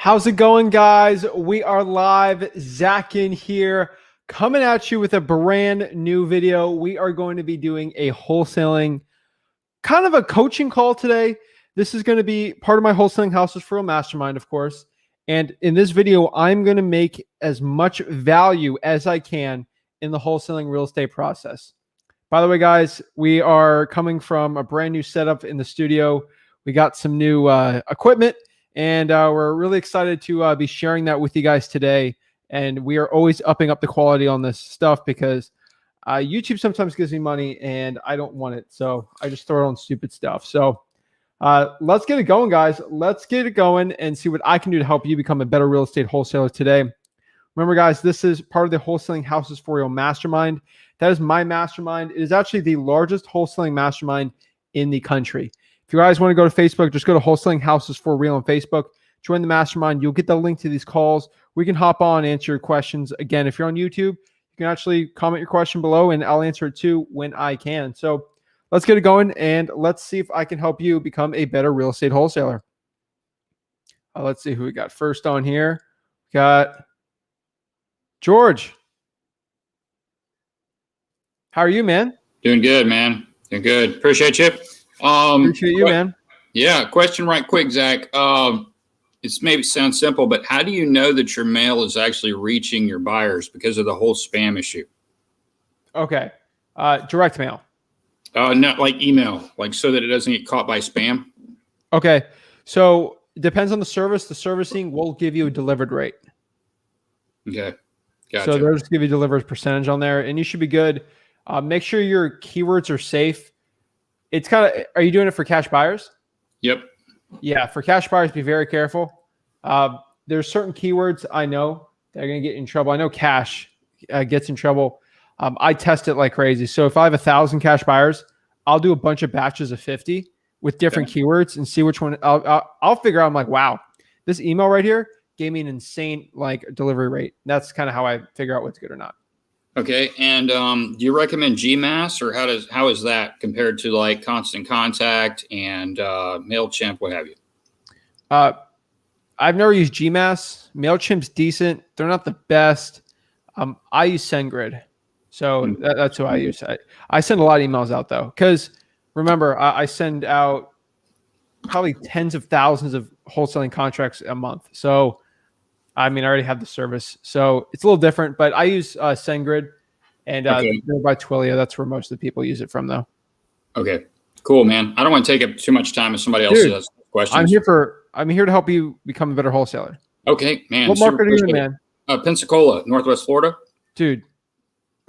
How's it going, guys? We are live. Zach Ginn here, coming at you with a brand new video. We are going to be doing a wholesaling, kind of a coaching call today. This is going to be part of my Wholesaling Houses for a Mastermind, of course. And in this video, I'm going to make as much value as I can in the wholesaling real estate process. By the way, guys, we are coming from a brand new setup in the studio. We got some new equipment. And we're really excited to be sharing that with you guys today. And we are always upping up the quality on this stuff because YouTube sometimes gives me money and I don't want it. So I just throw it on stupid stuff. So let's get it going, guys. Let's get it going and see what I can do to help you become a better real estate wholesaler today. Remember, guys, this is part of the Wholesaling Houses for Real Mastermind. That is my mastermind. It is actually the largest wholesaling mastermind in the country. If you guys want to go to Facebook, just go to Wholesaling Houses for Real on Facebook. Join the mastermind. You'll get the link to these calls. We can hop on and answer your questions. Again, if you're on YouTube, you can actually comment your question below and I'll answer it too when I can. So let's get it going and let's see if I can help you become a better real estate wholesaler. Let's see who we got first on here. We got George. How are you, man? Doing good, man. Doing good. Appreciate you. Appreciate you, man. Yeah. Question right quick, Zach. It's maybe sounds simple, but how do you know that your mail is actually reaching your buyers because of the whole spam issue? Okay. Direct mail. Not like email, like so that it doesn't get caught by spam. Okay. So it depends on the service. The servicing will give you a delivered rate. Okay. Gotcha. So they'll just give you a delivered percentage on there and you should be good. Make sure your keywords are safe. It's kind of, are you doing it for cash buyers? Yep. Yeah. For cash buyers, be very careful. There's certain keywords I know that are going to get you in trouble. I know cash gets in trouble. I test it like crazy. So if I have 1,000 cash buyers, I'll do a bunch of batches of 50 with different keywords and see which one I'll figure out. I'm like, wow, this email right here gave me an insane like delivery rate. That's kind of how I figure out what's good or not. Okay. And do you recommend GMass or how is that compared to like Constant Contact and MailChimp, what have you? I've never used GMass. MailChimp's decent. They're not the best. I use SendGrid. So that's who I use. I send a lot of emails out though, because remember, I send out probably tens of thousands of wholesaling contracts a month. So I mean, I already have the service. So it's a little different, but I use SendGrid and they're by Twilio. That's where most of the people use it from, though. Okay, cool, man. I don't want to take up too much time if somebody else has questions. I'm here to help you become a better wholesaler. Okay, man. What market are you in, man? Pensacola, Northwest Florida. Dude,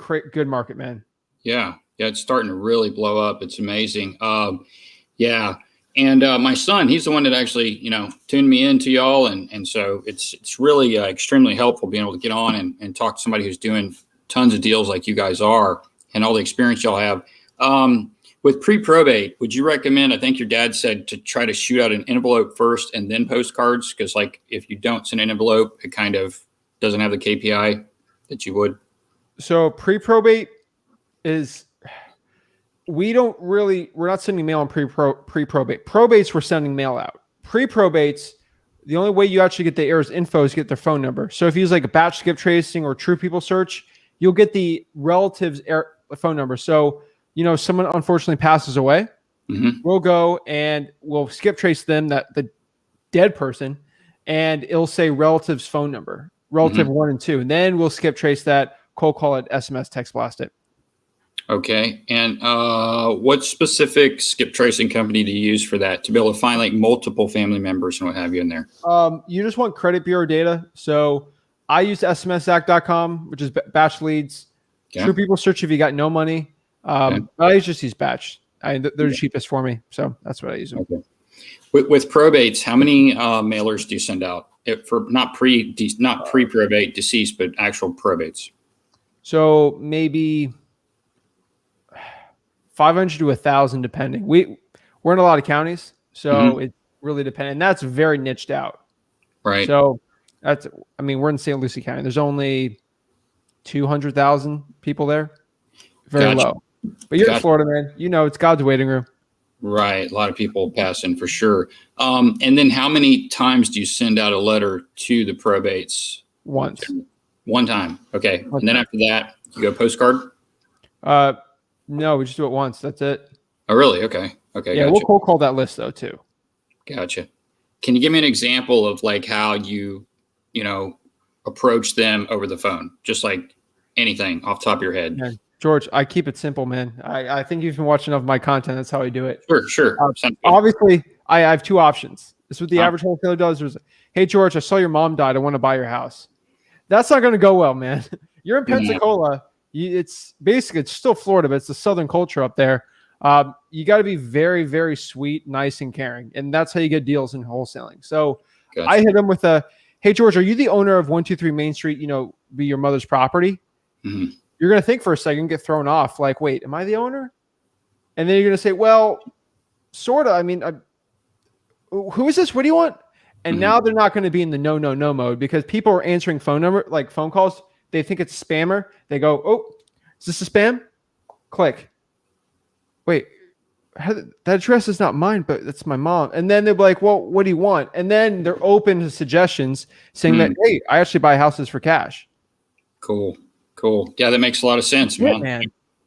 good market, man. Yeah, it's starting to really blow up. It's amazing. Yeah. And my son, he's the one that actually, tuned me into y'all. And so it's really extremely helpful being able to get on and talk to somebody who's doing tons of deals like you guys are and all the experience y'all have. With pre-probate, would you recommend, I think your dad said to try to shoot out an envelope first and then postcards? Because like if you don't send an envelope, it kind of doesn't have the KPI that you would. So pre-probate is... we're not sending mail on pre-probate. Probates, we're sending mail out. Pre-probates, the only way you actually get the heirs info is get their phone number. So if you use like a batch skip tracing or true people search, you'll get the relative's phone number. So, someone unfortunately passes away, we'll go and we'll skip trace them, the dead person, and it'll say relative's phone number, relative 1 and 2. And then we'll skip trace that, cold call it, SMS, text blast it. Okay. And what specific skip tracing company do you use for that to be able to find like multiple family members and what have you in there? You just want credit bureau data. So I use smszac.com, which is batch leads. Okay. True people search if you got no money. I just use batch. They're the cheapest for me. So that's what I use them. Okay. With probates, how many mailers do you send out for not pre-probate deceased, but actual probates? So maybe 500 to 1,000, depending. We're in a lot of counties, so it really depends. And that's very niched out. Right. So we're in St. Lucie County. There's only 200,000 people there. Very low. But you're in Florida, man. It's God's waiting room. Right. A lot of people pass in for sure. And then how many times do you send out a letter to the probates? Once. One time. Okay. One And then time. after that, you go postcard? No, we just do it once. That's it. Oh, really? Okay. Okay. Yeah, we'll Gotcha. cold call that list though too. Gotcha. Can you give me an example of like how you know, approach them over the phone? Just like anything off the top of your head. Yeah. George, I keep it simple, man. I think you've been watching enough of my content. That's how I do it. Sure. Sounds good. Obviously, I have two options. This is what the Huh? average wholesaler does. There's, hey, George, I saw your mom died. I want to buy your house. That's not going to go well, man. You're in Pensacola. It's basically, it's still Florida, but it's the Southern culture up there. You got to be very, very sweet, nice, and caring. And that's how you get deals in wholesaling. So Gotcha. I hit him with a, hey, George, are you the owner of 123 Main Street, you know, be your mother's property? Mhm. You're going to think for a second, get thrown off. Like, wait, am I the owner? And then you're going to say, well, sort of. I mean, who is this? What do you want? And now they're not going to be in the no mode because people are answering phone calls. They think it's spammer. They go, oh, is this a spam? Click. Wait, that address is not mine, but it's my mom. And then they're like, well, what do you want? And then they're open to suggestions saying that, hey, I actually buy houses for cash. Cool. Yeah, that makes a lot of sense, man. Man.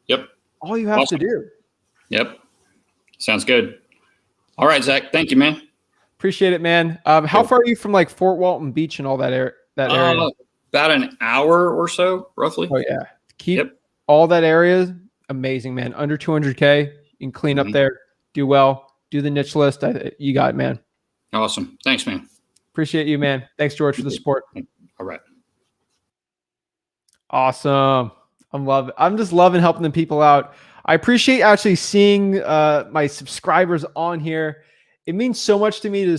Yep. All you have to do. Yep. Sounds good. All right, Zach. Thank you, man. Appreciate it, man. How far are you from like Fort Walton Beach and all that area? About an hour or so, roughly. Oh yeah. Keep all that area amazing, man. Under 200K, you can clean up there, do well, do the niche list. You got it, man. Awesome. Thanks, man. Appreciate you, man. Thanks, George, for the support. All right. Awesome. I'm just loving helping the people out. I appreciate actually seeing my subscribers on here. It means so much to me to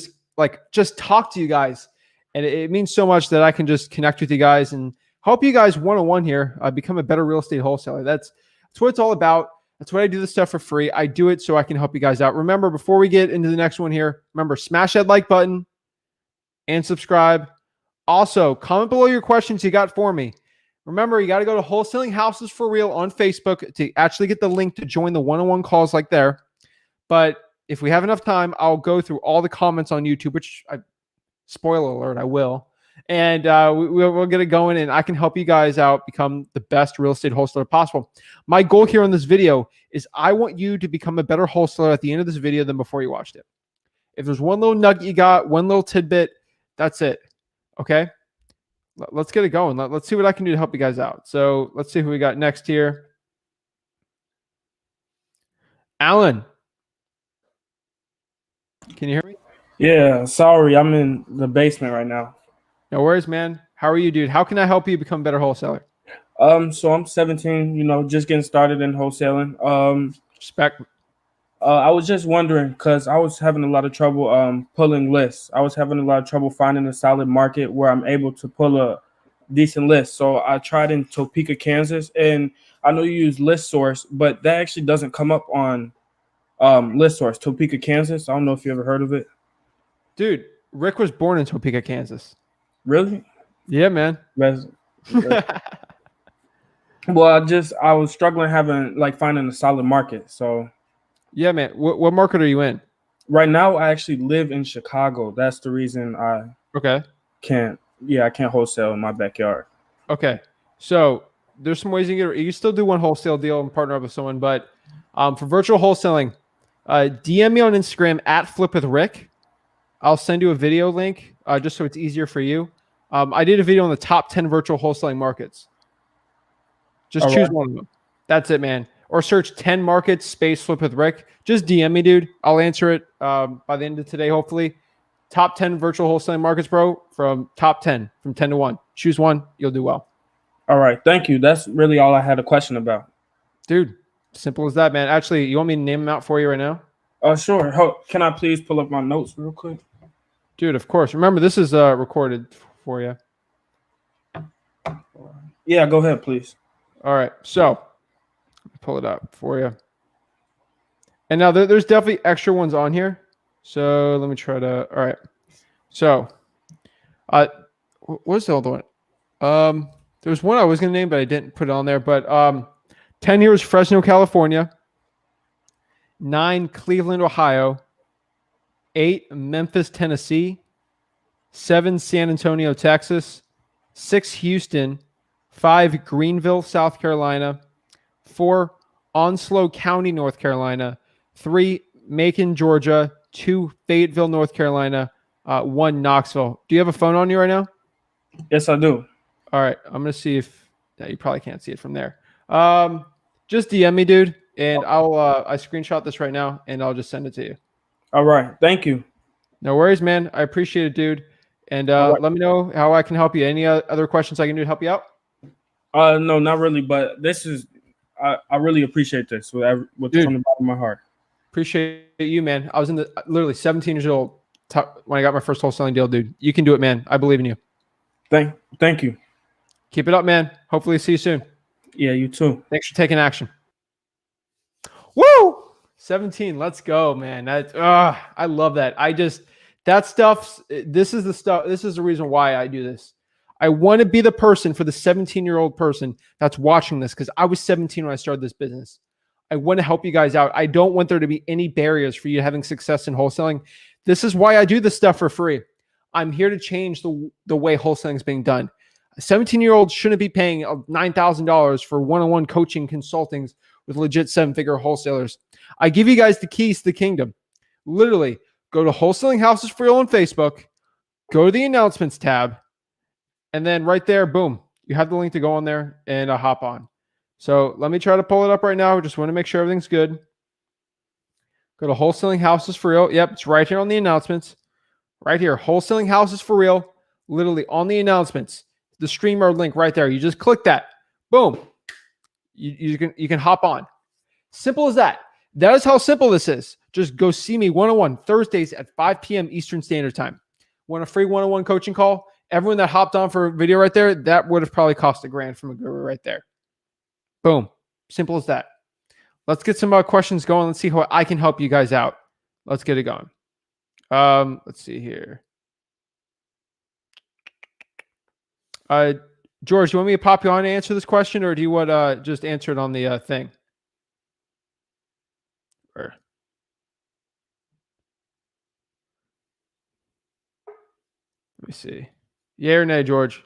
just talk to you guys. And it means so much that I can just connect with you guys and help you guys one-on-one here, become a better real estate wholesaler. That's what it's all about. That's why I do this stuff for free. I do it so I can help you guys out. Remember, before we get into the next one here, remember, smash that like button and subscribe. Also, comment below your questions you got for me. Remember, you got to go to Wholesaling Houses for Real on Facebook to actually get the link to join the one-on-one calls like there. But if we have enough time, I'll go through all the comments on YouTube, which, spoiler alert, I will. And we'll get it going, and I can help you guys out become the best real estate wholesaler possible. My goal here on this video is I want you to become a better wholesaler at the end of this video than before you watched it. If there's one little nugget you got, one little tidbit, that's it. Okay? Let's get it going. Let's see what I can do to help you guys out. So let's see who we got next here. Alan. Can you hear me? Yeah, sorry. I'm in the basement right now. No worries, man. How are you, dude? How can I help you become a better wholesaler? So I'm 17, just getting started in wholesaling. Respect. I was just wondering because I was having a lot of trouble pulling lists. I was having a lot of trouble finding a solid market where I'm able to pull a decent list. So I tried in Topeka, Kansas, and I know you use List Source, but that actually doesn't come up on List Source. Topeka, Kansas. I don't know if you ever heard of it. Dude, Rick was born in Topeka, Kansas. Really? Yeah, man. Well, I was struggling finding a solid market. So yeah, man. What market are you in? Right now, I actually live in Chicago. That's the reason I can't wholesale in my backyard. Okay. So there's some ways you can still do one wholesale deal and partner up with someone, but for virtual wholesaling, DM me on Instagram at FlipWithRick. I'll send you a video link just so it's easier for you. I did a video on the top 10 virtual wholesaling markets. Just choose one of them. That's it, man. Or search 10 markets space Flip with Rick. Just DM me, dude. I'll answer it by the end of today, hopefully. Top 10 virtual wholesaling markets, bro, from top 10, from 10 to 1. Choose one. You'll do well. All right. Thank you. That's really all I had a question about. Dude, simple as that, man. Actually, you want me to name them out for you right now? Sure. Can I please pull up my notes real quick? Dude, of course. Remember, this is recorded for you. Yeah, go ahead, please. All right. So, pull it up for you. And now there's definitely extra ones on here. So, let me try to. All right. So, what's the other one? There's one I was going to name, but I didn't put it on there. But 10 years, Fresno, California. 9, Cleveland, Ohio, 8, Memphis, Tennessee, 7, San Antonio, Texas, 6, Houston, 5, Greenville, South Carolina, 4, Onslow County, North Carolina, 3, Macon, Georgia, 2, Fayetteville, North Carolina, 1, Knoxville. Do you have a phone on you right now? Yes, I do. All right. I'm going to see if you probably can't see it from there. Just DM me, dude, and I screenshot this right now and I'll just send it to you. All right. Thank you. No worries, man. I appreciate it, dude. And right. let me know how I can help you. Any other questions I can do to help you out? No, not really. But this is, I really appreciate this from the bottom of my heart. Appreciate you, man. I was literally 17 years old when I got my first wholesaling deal, dude. You can do it, man. I believe in you. Thank you. Keep it up, man. Hopefully see you soon. Yeah, you too. Thanks for taking action. Woo! 17. Let's go, man. I love that. That stuff, this is the reason why I do this. I want to be the person for the 17-year-old person that's watching this, because I was 17 when I started this business. I want to help you guys out. I don't want there to be any barriers for you having success in wholesaling. This is why I do this stuff for free. I'm here to change the way wholesaling is being done. A 17-year-old shouldn't be paying $9,000 for one-on-one coaching consultings with legit 7-figure wholesalers. I give you guys the keys to the kingdom. Literally, go to Wholesaling Houses for Real on Facebook, go to the announcements tab, and then right there, boom, you have the link to go on there and hop on. So let me try to pull it up right now. Just want to make sure everything's good. Go to Wholesaling Houses for Real. Yep, it's right here on the announcements. Right here, Wholesaling Houses for Real, literally on the announcements. The StreamYard link right there. You just click that. Boom. You can hop on. Simple as that. That is how simple this is. Just go see me one-on-one Thursdays at 5 p.m. Eastern Standard Time. Want a free one-on-one coaching call? Everyone that hopped on for a video right there, that would have probably cost $1,000 from a guru right there. Boom. Simple as that. Let's get some questions going. Let's see how I can help you guys out. Let's get it going. Let's see here. George, do you want me to pop you on to answer this question, or do you want just answer it on the thing? Or... Let me see. Yay or nay, George?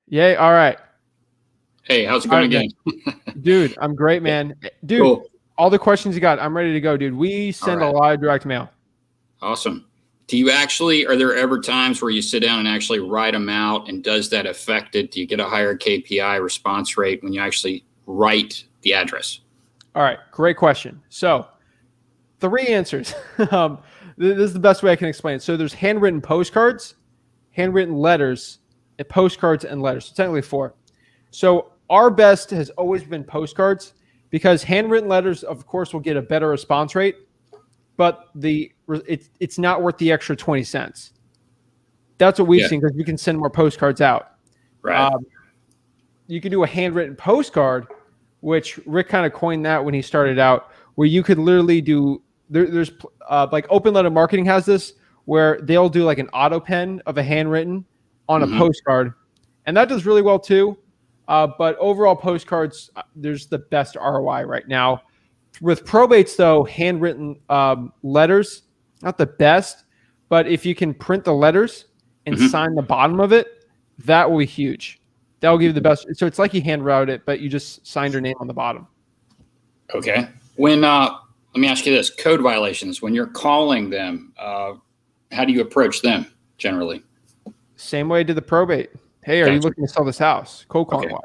Yay. All right. Hey, how's it going again? Dude, I'm great, man. Dude, cool. All the questions you got, I'm ready to go, dude. We send a lot of direct mail. Awesome. Are there ever times where you sit down and actually write them out, and does that affect it? Do you get a higher KPI response rate when you actually write the address? All right. Great question. So 3 answers. This is the best way I can explain it. So there's handwritten postcards, handwritten letters, and postcards and letters. So technically 4. So our best has always been postcards, because handwritten letters, of course, will get a better response rate, but it's not worth the extra 20 cents. That's what we've seen, because we can send more postcards out. Right. You can do a handwritten postcard, which Rick kind of coined that when he started out, where you could literally do, there's like Open Letter Marketing has this, where they'll do like an auto pen of a handwritten on a postcard. And that does really well too. But overall postcards, there's the best ROI right now. With probates though, handwritten letters, not the best, but if you can print the letters and sign the bottom of it, that will be huge. That will give you the best. So it's like you hand wrote it, but you just signed your name on the bottom. Okay. When let me ask you this: code violations. When you're calling them, how do you approach them generally? Same way I did the probate. Hey, are you looking to sell this house? Cold calling wise.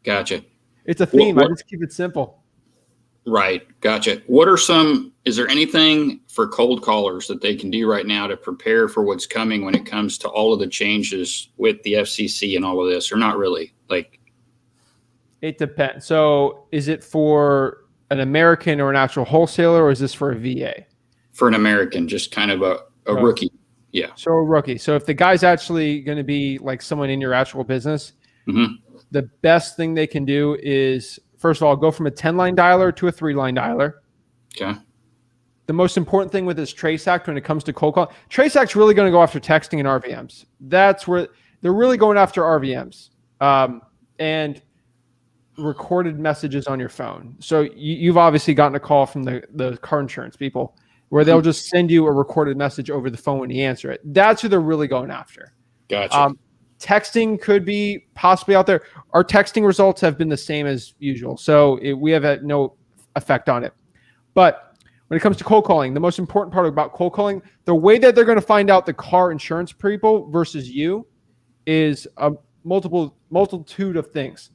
Gotcha. It's a theme. I just keep it simple. Right. Gotcha. Is there anything for cold callers that they can do right now to prepare for what's coming when it comes to all of the changes with the FCC and all of this, or not really? It depends. So is it for an American or an actual wholesaler, or is this for a VA? For an American, just kind of a rookie. Yeah. So a rookie. So if the guy's actually going to be like someone in your actual business, the best thing they can do is, first of all, go from a 10-line dialer to a 3-line dialer. Okay. The most important thing with this Trace Act when it comes to cold call, Trace Act's really going to go after texting and RVMs. That's where they're really going after RVMs. And recorded messages on your phone. So you've obviously gotten a call from the car insurance people where they'll just send you a recorded message over the phone when you answer it. That's who they're really going after. Gotcha. Texting could be possibly out there. Our texting results have been the same as usual. So we have had no effect on it. But when it comes to cold calling, the most important part about cold calling, the way that they're going to find out the car insurance people versus you is a multitude of things.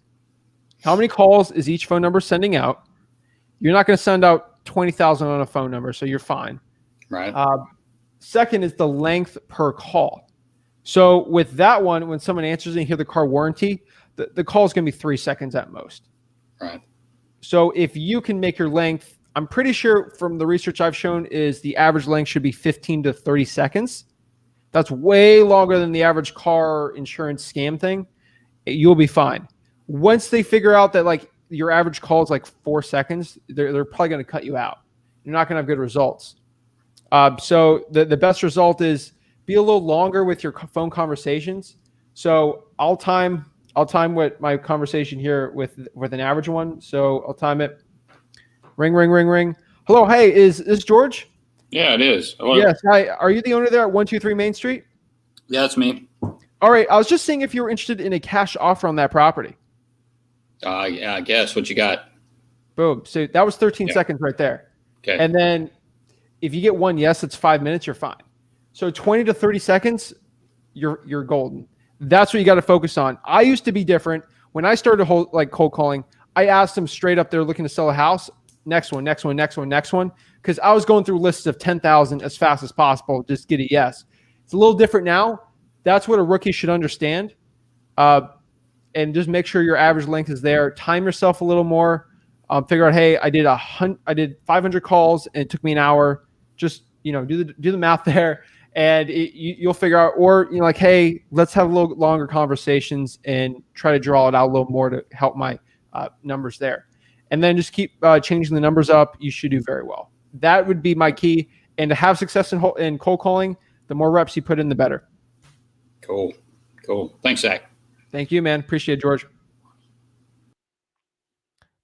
How many calls is each phone number sending out? You're not going to send out 20,000 on a phone number, so you're fine. Right. Second is the length per call. So with that one, when someone answers and you hear the car warranty, the call is going to be 3 seconds at most. Right. So if you can make your length, I'm pretty sure from the research I've shown is the average length should be 15 to 30 seconds. That's way longer than the average car insurance scam thing. You'll be fine. Once they figure out that like your average call is like 4 seconds, they're probably going to cut you out. You're not going to have good results. So the best result is be a little longer with your phone conversations. So I'll time what my conversation here with an average one. So I'll time it. Ring, ring, ring, ring. Hello, hey, is this George? Yeah, it is. Hello. Yes. Hi. Are you the owner there at 123 Main Street? Yeah, that's me. All right. I was just seeing if you were interested in a cash offer on that property. Yeah, I guess. What you got? Boom. So that was 13 seconds right there. Okay. And then if you get one yes, it's 5 minutes, you're fine. So 20 to 30 seconds, you're golden. That's what you got to focus on. I used to be different. When I started cold calling, I asked them straight up, they're looking to sell a house. Next one, next one, next one, next one. Because I was going through lists of 10,000 as fast as possible. Just get a yes. It's a little different now. That's what a rookie should understand. And just make sure your average length is there. Time yourself a little more. Figure out, hey, I did 500 calls and it took me an hour. Just do the math there, and you'll figure out. Or like, hey, let's have a little longer conversations and try to draw it out a little more to help my numbers there. And then just keep changing the numbers up. You should do very well. That would be my key. And to have success in cold calling, the more reps you put in, the better. Cool. Thanks, Zach. Thank you, man. Appreciate it, George.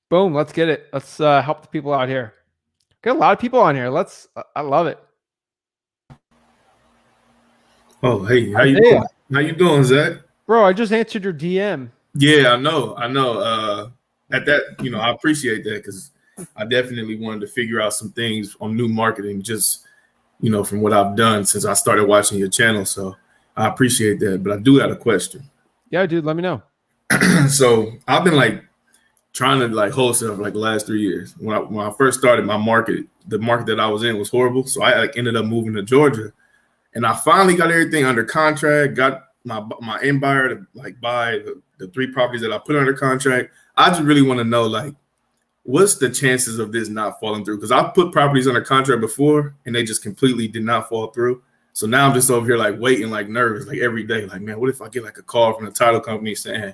Boom. Let's get it. Let's help the people out here. Got a lot of people on here. I love it. Oh, hey, how you doing? How you doing, Zach? Bro, I just answered your DM. Yeah, I know. At that, I appreciate that because I definitely wanted to figure out some things on new marketing, just, from what I've done since I started watching your channel. So I appreciate that. But I do have a question. Yeah, dude, let me know. So I've been trying to wholesale for the last 3 years. When I first started my market, the market that I was in was horrible. So I ended up moving to Georgia, and I finally got everything under contract, got my end buyer to buy the 3 properties that I put under contract. I just really want to know what's the chances of this not falling through? Because I've put properties under contract before and they just completely did not fall through. So now I'm just over here waiting, nervous, every day. Man, what if I get a call from the title company saying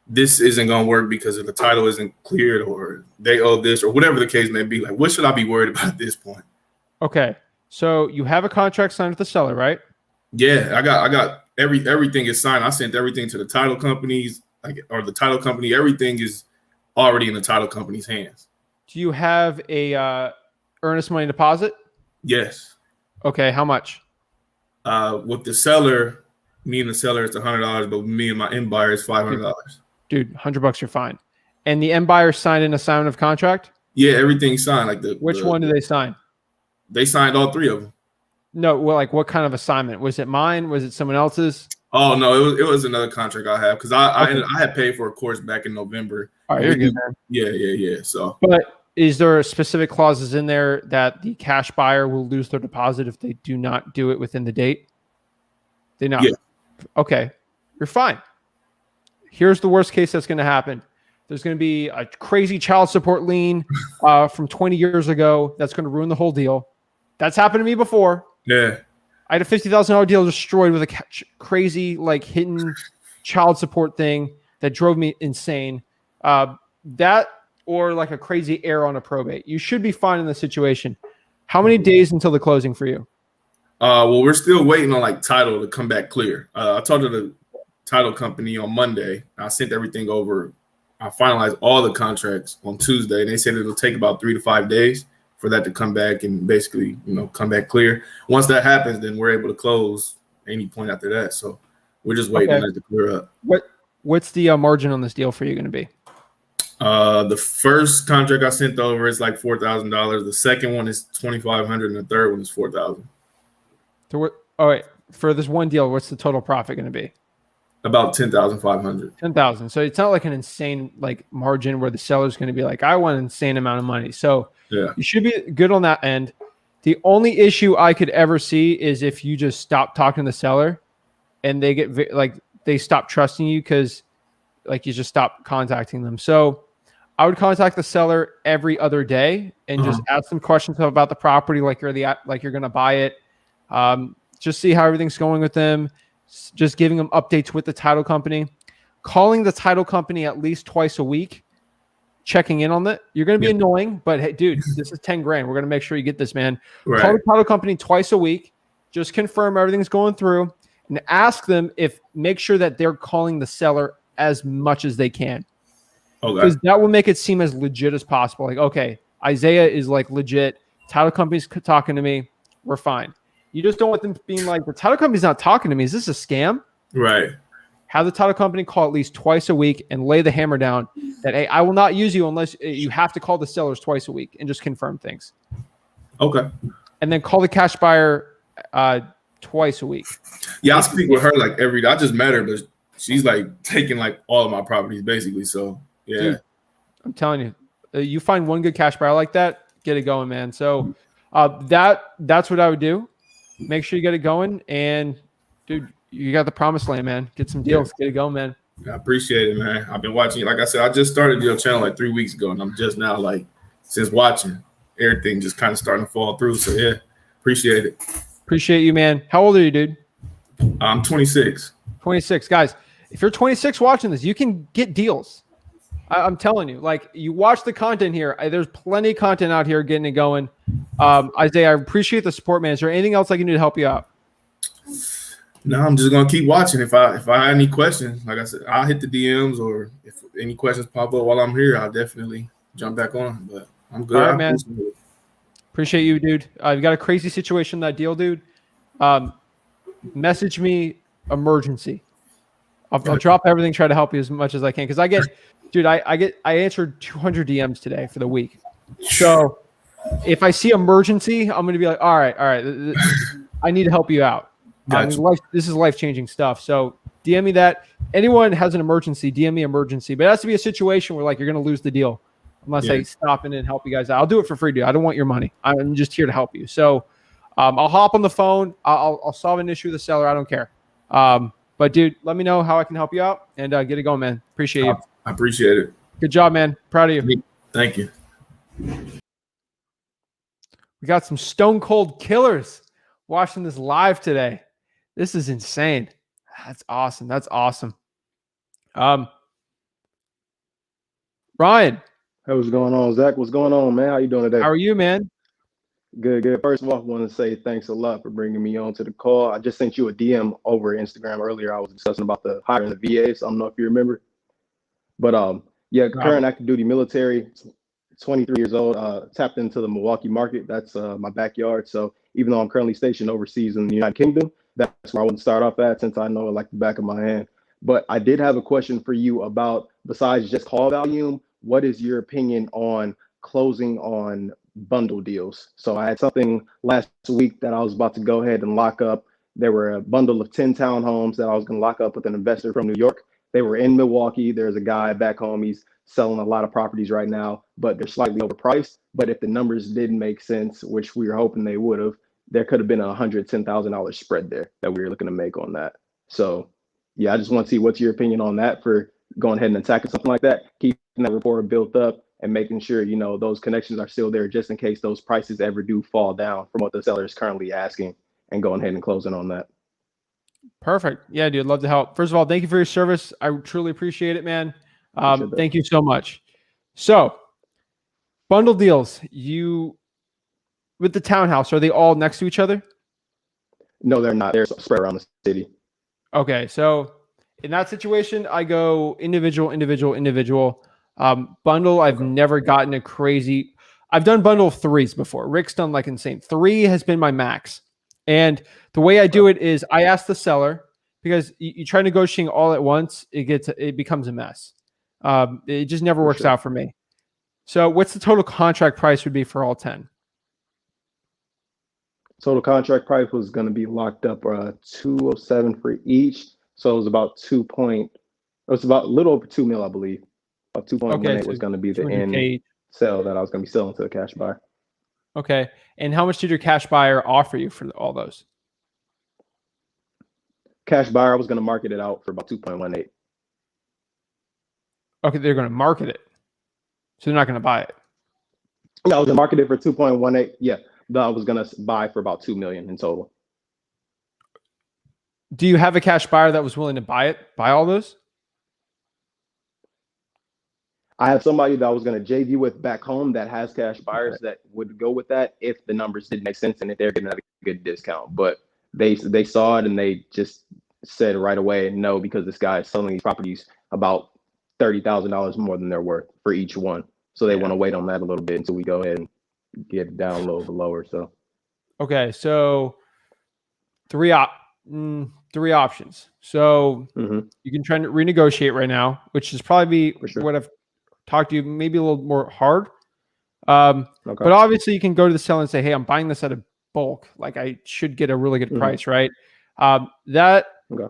this isn't going to work because the title isn't cleared or they owe this or whatever the case may be? What should I be worried about at this point? Okay. So you have a contract signed with the seller, right? Yeah, I got everything is signed. I sent everything to the title companies, or the title company. Everything is already in the title company's hands. Do you have a earnest money deposit? Yes. Okay, how much? With the seller, me and the seller, it's $100, but with me and my end buyer, it's $500. Dude, $100, you're fine. And the end buyer signed an assignment of contract? Yeah, everything's signed. Which one did they sign? They signed all 3 of them. No, well, what kind of assignment? Was it mine? Was it someone else's? Oh no, it was another contract I have because I had paid for a course back in November. All right, you're good, man. Yeah. So, but is there specific clauses in there that the cash buyer will lose their deposit if they do not do it within the date? They not. Yeah. Okay, you're fine. Here's the worst case that's going to happen. There's going to be a crazy child support lien from 20 years ago that's going to ruin the whole deal. That's happened to me before. Yeah. I had a $50,000 deal destroyed with a crazy hidden child support thing that drove me insane. That or a crazy error on a probate. You should be fine in this situation. How many days until the closing for you? Well, we're still waiting on title to come back clear. I talked to the title company on Monday. I sent everything over. I finalized all the contracts on Tuesday, and they said it'll take about 3 to 5 days for that to come back and basically, come back clear. Once that happens, then we're able to close any point after that. So we're just waiting on that to clear up. What's the margin on this deal for you going to be? The first contract I sent over is like $4,000. The second one is $2,500, and the third one is $4,000. So what? All right, for this one deal, what's the total profit going to be? About $10,500. 10,000. So it's not like an insane margin where the seller's going to be like, I want an insane amount of money. So yeah, you should be good on that end. The only issue I could ever see is if you just stop talking to the seller, and they get they stop trusting you because you just stop contacting them. So I would contact the seller every other day and just ask them questions about the property, like you're going to buy it. Just see how everything's going with them. Just giving them updates with the title company, calling the title company at least twice a week, checking in on it. You're going to be annoying, but hey, dude, this is 10 grand. We're going to make sure you get this, man. Right. Call the title company twice a week. Just confirm everything's going through and ask them make sure that they're calling the seller as much as they can. Because that will make it seem as legit as possible. Like, okay, Isaiah is legit. Title company's talking to me. We're fine. You just don't want them being like, the title company's not talking to me. Is this a scam? Right. Have the title company call at least twice a week and lay the hammer down that, hey, I will not use you unless you have to call the sellers twice a week and just confirm things. Okay. And then call the cash buyer twice a week. Yeah, I speak with her every day. I just met her, but she's taking all of my properties basically. So yeah. Dude, I'm telling you, you find one good cash buyer like that, get it going, man. So that's what I would do. Make sure you get it going, and dude, you got the promised land, man. Get some deals, get it going, man. I appreciate it, man. I've been watching. Like I said, I just started your channel 3 weeks ago, and I'm just now since watching, everything just kind of starting to fall through. So yeah, appreciate it. Appreciate you, man. How old are you, dude? I'm 26. 26, guys. If you're 26 watching this, you can get deals. I'm telling you, you watch the content here. There's plenty of content out here getting it going. Isaiah, I appreciate the support, man. Is there anything else I can do to help you out? No, I'm just gonna keep watching. If I have any questions, like I said, I'll hit the DMs, or if any questions pop up while I'm here, I'll definitely jump back on. But I'm good. All right, man. Appreciate you, dude. You got a crazy situation, that deal, dude. Message me emergency. I'll drop everything, try to help you as much as I can. Because I answered 200 DMs today for the week. So if I see emergency, I'm going to be like, all right, I need to help you out. Gotcha. This is life-changing stuff. So DM me that. Anyone has an emergency, DM me emergency. But it has to be a situation where you're going to lose the deal unless I stop in and help you guys out. I'll do it for free, dude. I don't want your money. I'm just here to help you. So I'll hop on the phone. I'll solve an issue with the seller. I don't care. But dude, let me know how I can help you out and get it going, man. Appreciate you. I appreciate it. Good job, man. Proud of you. Thank you. We got some stone cold killers watching this live today. This is insane. That's awesome. That's awesome. Ryan. Hey, what's going on, Zach? What's going on, man? How you doing today? How are you, man? Good, good. First of all, I want to say thanks a lot for bringing me on to the call. I just sent you a DM over Instagram earlier. I was discussing about the hiring the VAs. I don't know if you remember. But current active duty military, 23 years old, tapped into the Milwaukee market. That's my backyard. So even though I'm currently stationed overseas in the United Kingdom, that's where I would start off at, since I know it like the back of my hand. But I did have a question for you about, besides just call volume, what is your opinion on closing on bundle deals? So I had something last week that I was about to go ahead and lock up. There were a bundle of 10 townhomes that I was going to lock up with an investor from New York. They were in Milwaukee. There's a guy back home. He's selling a lot of properties right now, but they're slightly overpriced. But if the numbers didn't make sense, which we were hoping they would have, there could have been a $110,000 spread there that we were looking to make on that. So yeah, I just want to see what's your opinion on that for going ahead and attacking something like that, keeping that rapport built up and making sure, you know, those connections are still there just in case those prices ever do fall down from what the seller is currently asking, and going ahead and closing on that. Perfect. Yeah, dude. Love to help. First of all, thank you for your service. I truly appreciate it, man. Thank you so much. So bundle deals, with the townhouse, are they all next to each other? No, they're not. They're spread around the city. Okay. So in that situation, I go individual, individual, individual. Bundle, I've never gotten a crazy. I've done bundle of threes before. Rick's done like insane. 3 has been my max. And the way I do it is I ask the seller, because you try negotiating all at once, it becomes a mess. It just never works out for me. So what's the total contract price would be for all 10? Total contract price was going to be locked up 207 for each. So it was about it was about a little over 2 mil, I believe. About 2.18 so was going to be the 200K end each. sale that I was going to be selling to a cash buyer. Okay. And how much did your cash buyer offer you for all those? Cash buyer, I was going to market it out for about 2.18. Okay, they're going to market it. So they're not going to buy it. Yeah, I was going to market it for 2.18. Yeah, but I was going to buy for about 2 million in total. Do you have a cash buyer that was willing to buy all those? I have somebody that I was going to JV with back home that has cash buyers that would go with that if the numbers did make sense and if they're getting a good discount. But they saw it and they just said right away no, because this guy is selling these properties about $30,000 more than they're worth for each one. So they want to wait on that a little bit until we go ahead and get it down a little bit lower. So okay, so three options. So you can try to renegotiate right now, which is probably what I've talked to you, maybe a little more hard. But obviously you can go to the seller and say, hey, I'm buying this at a bulk. Like I should get a really good price, right?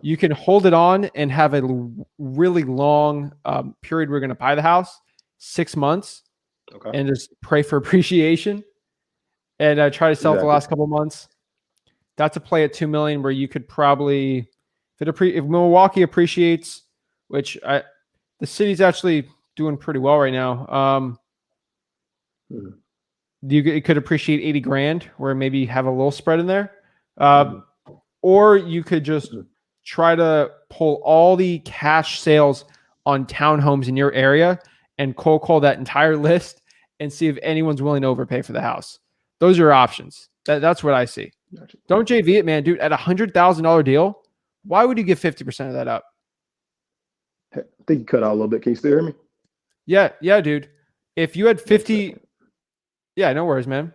You can hold it on and have a really long period. We're going to buy the house, 6 months, and just pray for appreciation and try to sell it the last couple of months. That's a play at 2 million where you could probably, if Milwaukee appreciates, which the city's actually doing pretty well right now. It could appreciate 80 grand, where maybe you have a little spread in there. Or you could just try to pull all the cash sales on townhomes in your area and cold call that entire list and see if anyone's willing to overpay for the house. Those are options. That's what I see. Don't JV it, man, dude. At $100,000 deal, why would you give 50% of that up? I think you cut out a little bit. Can you still hear me? Yeah, dude. If you had 50, yeah, no worries, man.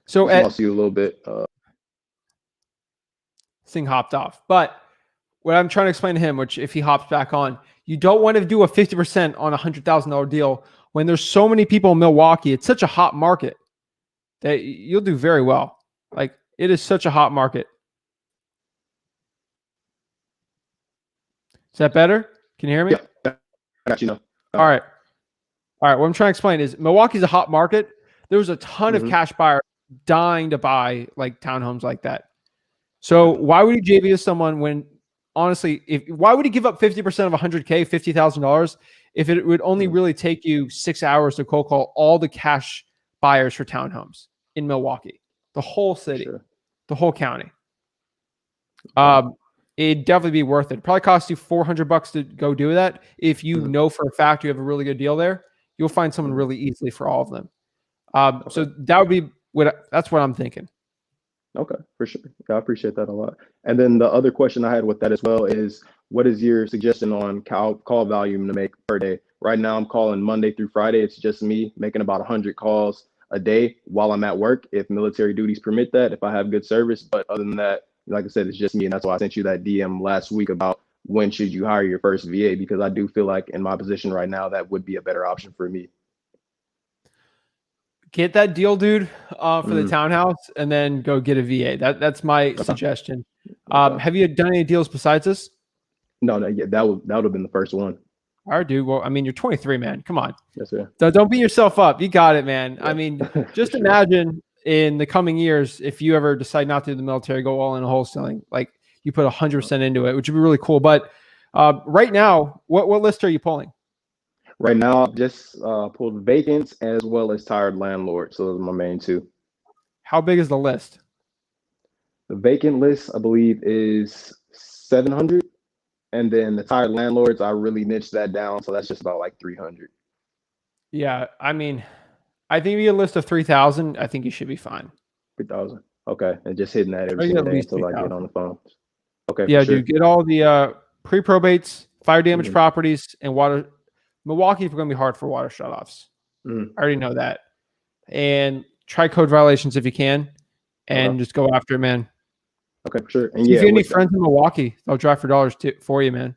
So I lost you a little bit. This thing hopped off. But what I'm trying to explain to him, which if he hops back on, you don't want to do a 50% on a $100,000 deal when there's so many people in Milwaukee. It's such a hot market that you'll do very well. Like, it is such a hot market. Is that better? Can you hear me? Yeah, I got you now. All right. What I'm trying to explain is Milwaukee's a hot market. There was a ton of cash buyers dying to buy like townhomes like that. So why would you JV with someone when, honestly, why would you give up 50% of $100K, $50,000 if it would only really take you 6 hours to cold call all the cash buyers for townhomes in Milwaukee, the whole city, the whole county? It'd definitely be worth it. It'd probably cost you $400 to go do that. If you know for a fact you have a really good deal there, you'll find someone really easily for all of them. So that would be that's what I'm thinking. Okay, for sure. I appreciate that a lot. And then the other question I had with that as well is, what is your suggestion on call volume to make per day? Right now, I'm calling Monday through Friday. It's just me making about 100 calls a day while I'm at work, if military duties permit that, if I have good service. But other than that, like I said, it's just me. And that's why I sent you that DM last week about when should you hire your first VA, because I do feel like in my position right now, that would be a better option for me. Get that deal, dude, for the townhouse, and then go get a VA. That's my suggestion. Have you done any deals besides this? No, that would have been the first one. All right, dude. Well, I mean, you're 23, man. Come on. Yes, sir. Don't beat yourself up. You got it, man. Yeah. I mean, just sure. Imagine in the coming years, if you ever decide not to do the military, go all in wholesaling, like you put 100% into it, which would be really cool. But right now, what list are you pulling? Right now, I've just pulled vacants as well as tired landlords. So those are my main two. How big is the list? The vacant list, I believe, is 700. And then the tired landlords, I really niched that down. So that's just about like 300. Yeah. I mean, I think if you get a list of 3,000, I think you should be fine. 3,000. Okay. And just hitting that every single day until I get on the phone. Okay. Yeah, sure. dude, get all the pre-probates, Fire damage properties and water. Milwaukee is going to be hard for water shutoffs. I already know that. And try code violations if you can, and just go after it, man. Okay, for sure. And If you have any friends in Milwaukee, they'll drive for dollars for you, man.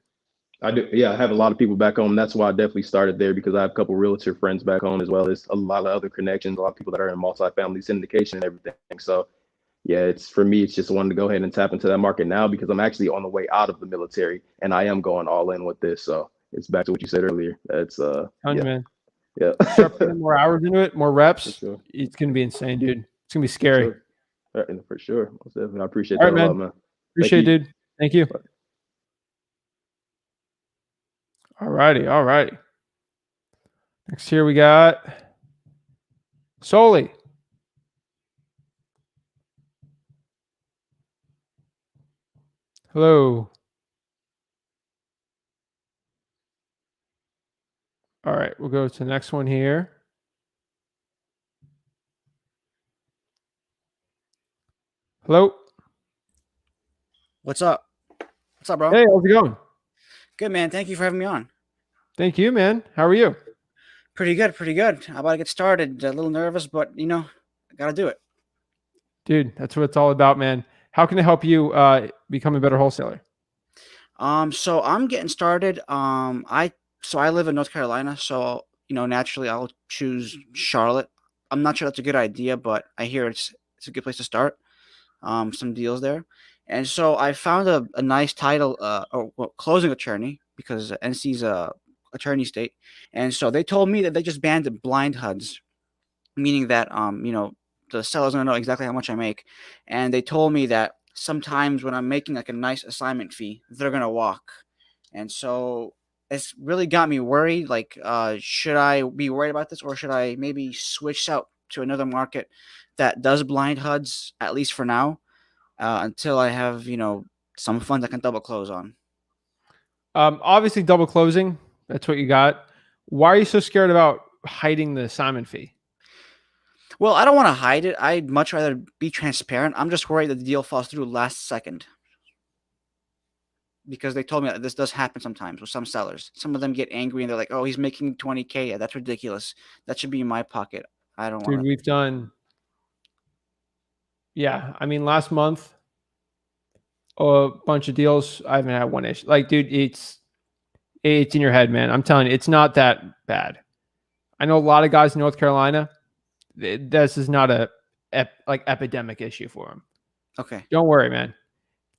I do. Yeah, I have a lot of people back home. That's why I definitely started there, because I have a couple realtor friends back home, as well as a lot of other connections, a lot of people that are in multifamily syndication and everything. So yeah, it's for me, it's just wanting to go ahead and tap into that market now, because I'm actually on the way out of the military and I am going all in with this. So it's back to what you said earlier. That's man. Yeah. Start putting more hours into it, more reps. Sure. It's gonna be insane, dude. It's gonna be scary. For sure. Most definitely. I appreciate All that right, a lot, man. Appreciate it, dude. Thank you. All righty. Next here we got Soli. Hello. All right, we'll go to the next one here. Hello. What's up? What's up, bro? Hey, how's it going? Good, man. Thank you for having me on. Thank you, man. How are you? Pretty good. I'm about to get started. A little nervous, but I got to do it. Dude, that's what it's all about, man. How can I help you become a better wholesaler? So I'm getting started. I live in North Carolina, so naturally I'll choose Charlotte. I'm not sure that's a good idea, but I hear it's a good place to start. Some deals there. And so I found a nice title, closing attorney, because NC's a attorney state. And so they told me that they just banned the blind HUDs, meaning that, the seller's going to know exactly how much I make. And they told me that sometimes when I'm making like a nice assignment fee, they're going to walk. And so it's really got me worried. Like, should I be worried about this, or should I maybe switch out to another market that does blind HUDs, at least for now, until I have, some funds I can double close on? Obviously double closing. That's what you got. Why are you so scared about hiding the assignment fee? Well, I don't want to hide it. I'd much rather be transparent. I'm just worried that the deal falls through last second, because they told me that this does happen sometimes with some sellers. Some of them get angry and they're like, "Oh, he's making 20K. Yeah, that's ridiculous. That should be in my pocket. I don't want." Dude, we've done. Yeah, I mean, last month, a bunch of deals. I haven't had one issue. Like, dude, it's in your head, man. I'm telling you, it's not that bad. I know a lot of guys in North Carolina. This is not a epidemic issue for them. Okay. Don't worry, man.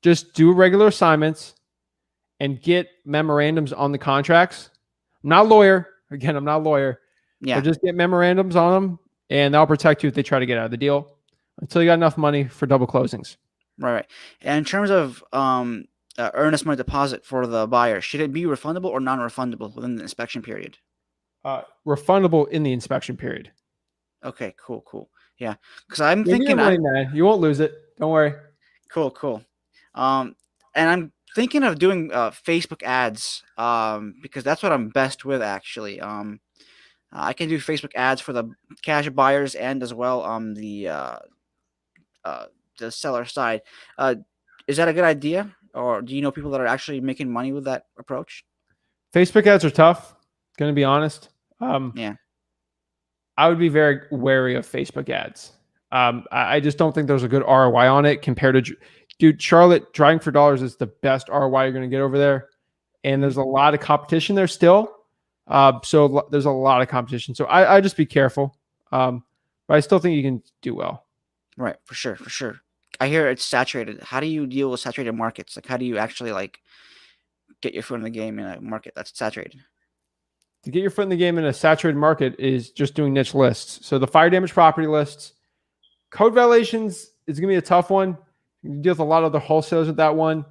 Just do regular assignments and get memorandums on the contracts. I'm not a lawyer. Again, I'm not a lawyer. Yeah. But just get memorandums on them, and they'll protect you if they try to get out of the deal until you got enough money for double closings. Right. And in terms of earnest money deposit for the buyer, should it be refundable or non-refundable within the inspection period? Refundable in the inspection period. Okay, cool. Yeah, because I'm Give me your thinking money, man. You won't lose it. Don't worry. Cool. And I'm thinking of doing Facebook ads, because that's what I'm best with, actually. I can do Facebook ads for the cash buyers and as well on the seller side. Is that a good idea, or do you know people that are actually making money with that approach? Facebook ads are tough. Going to be honest. Yeah. I would be very wary of Facebook ads. I just don't think there's a good ROI on it compared to, dude, Charlotte, driving for dollars is the best ROI you're going to get over there. And there's a lot of competition there still. So there's a lot of competition. So I just be careful. But I still think you can do well. Right. For sure. I hear it's saturated. How do you deal with saturated markets? Like, how do you actually get your foot in the game in a market that's saturated? To get your foot in the game in a saturated market is just doing niche lists. So the fire damage property lists, code violations is going to be a tough one. You deal with a lot of the wholesalers with that one,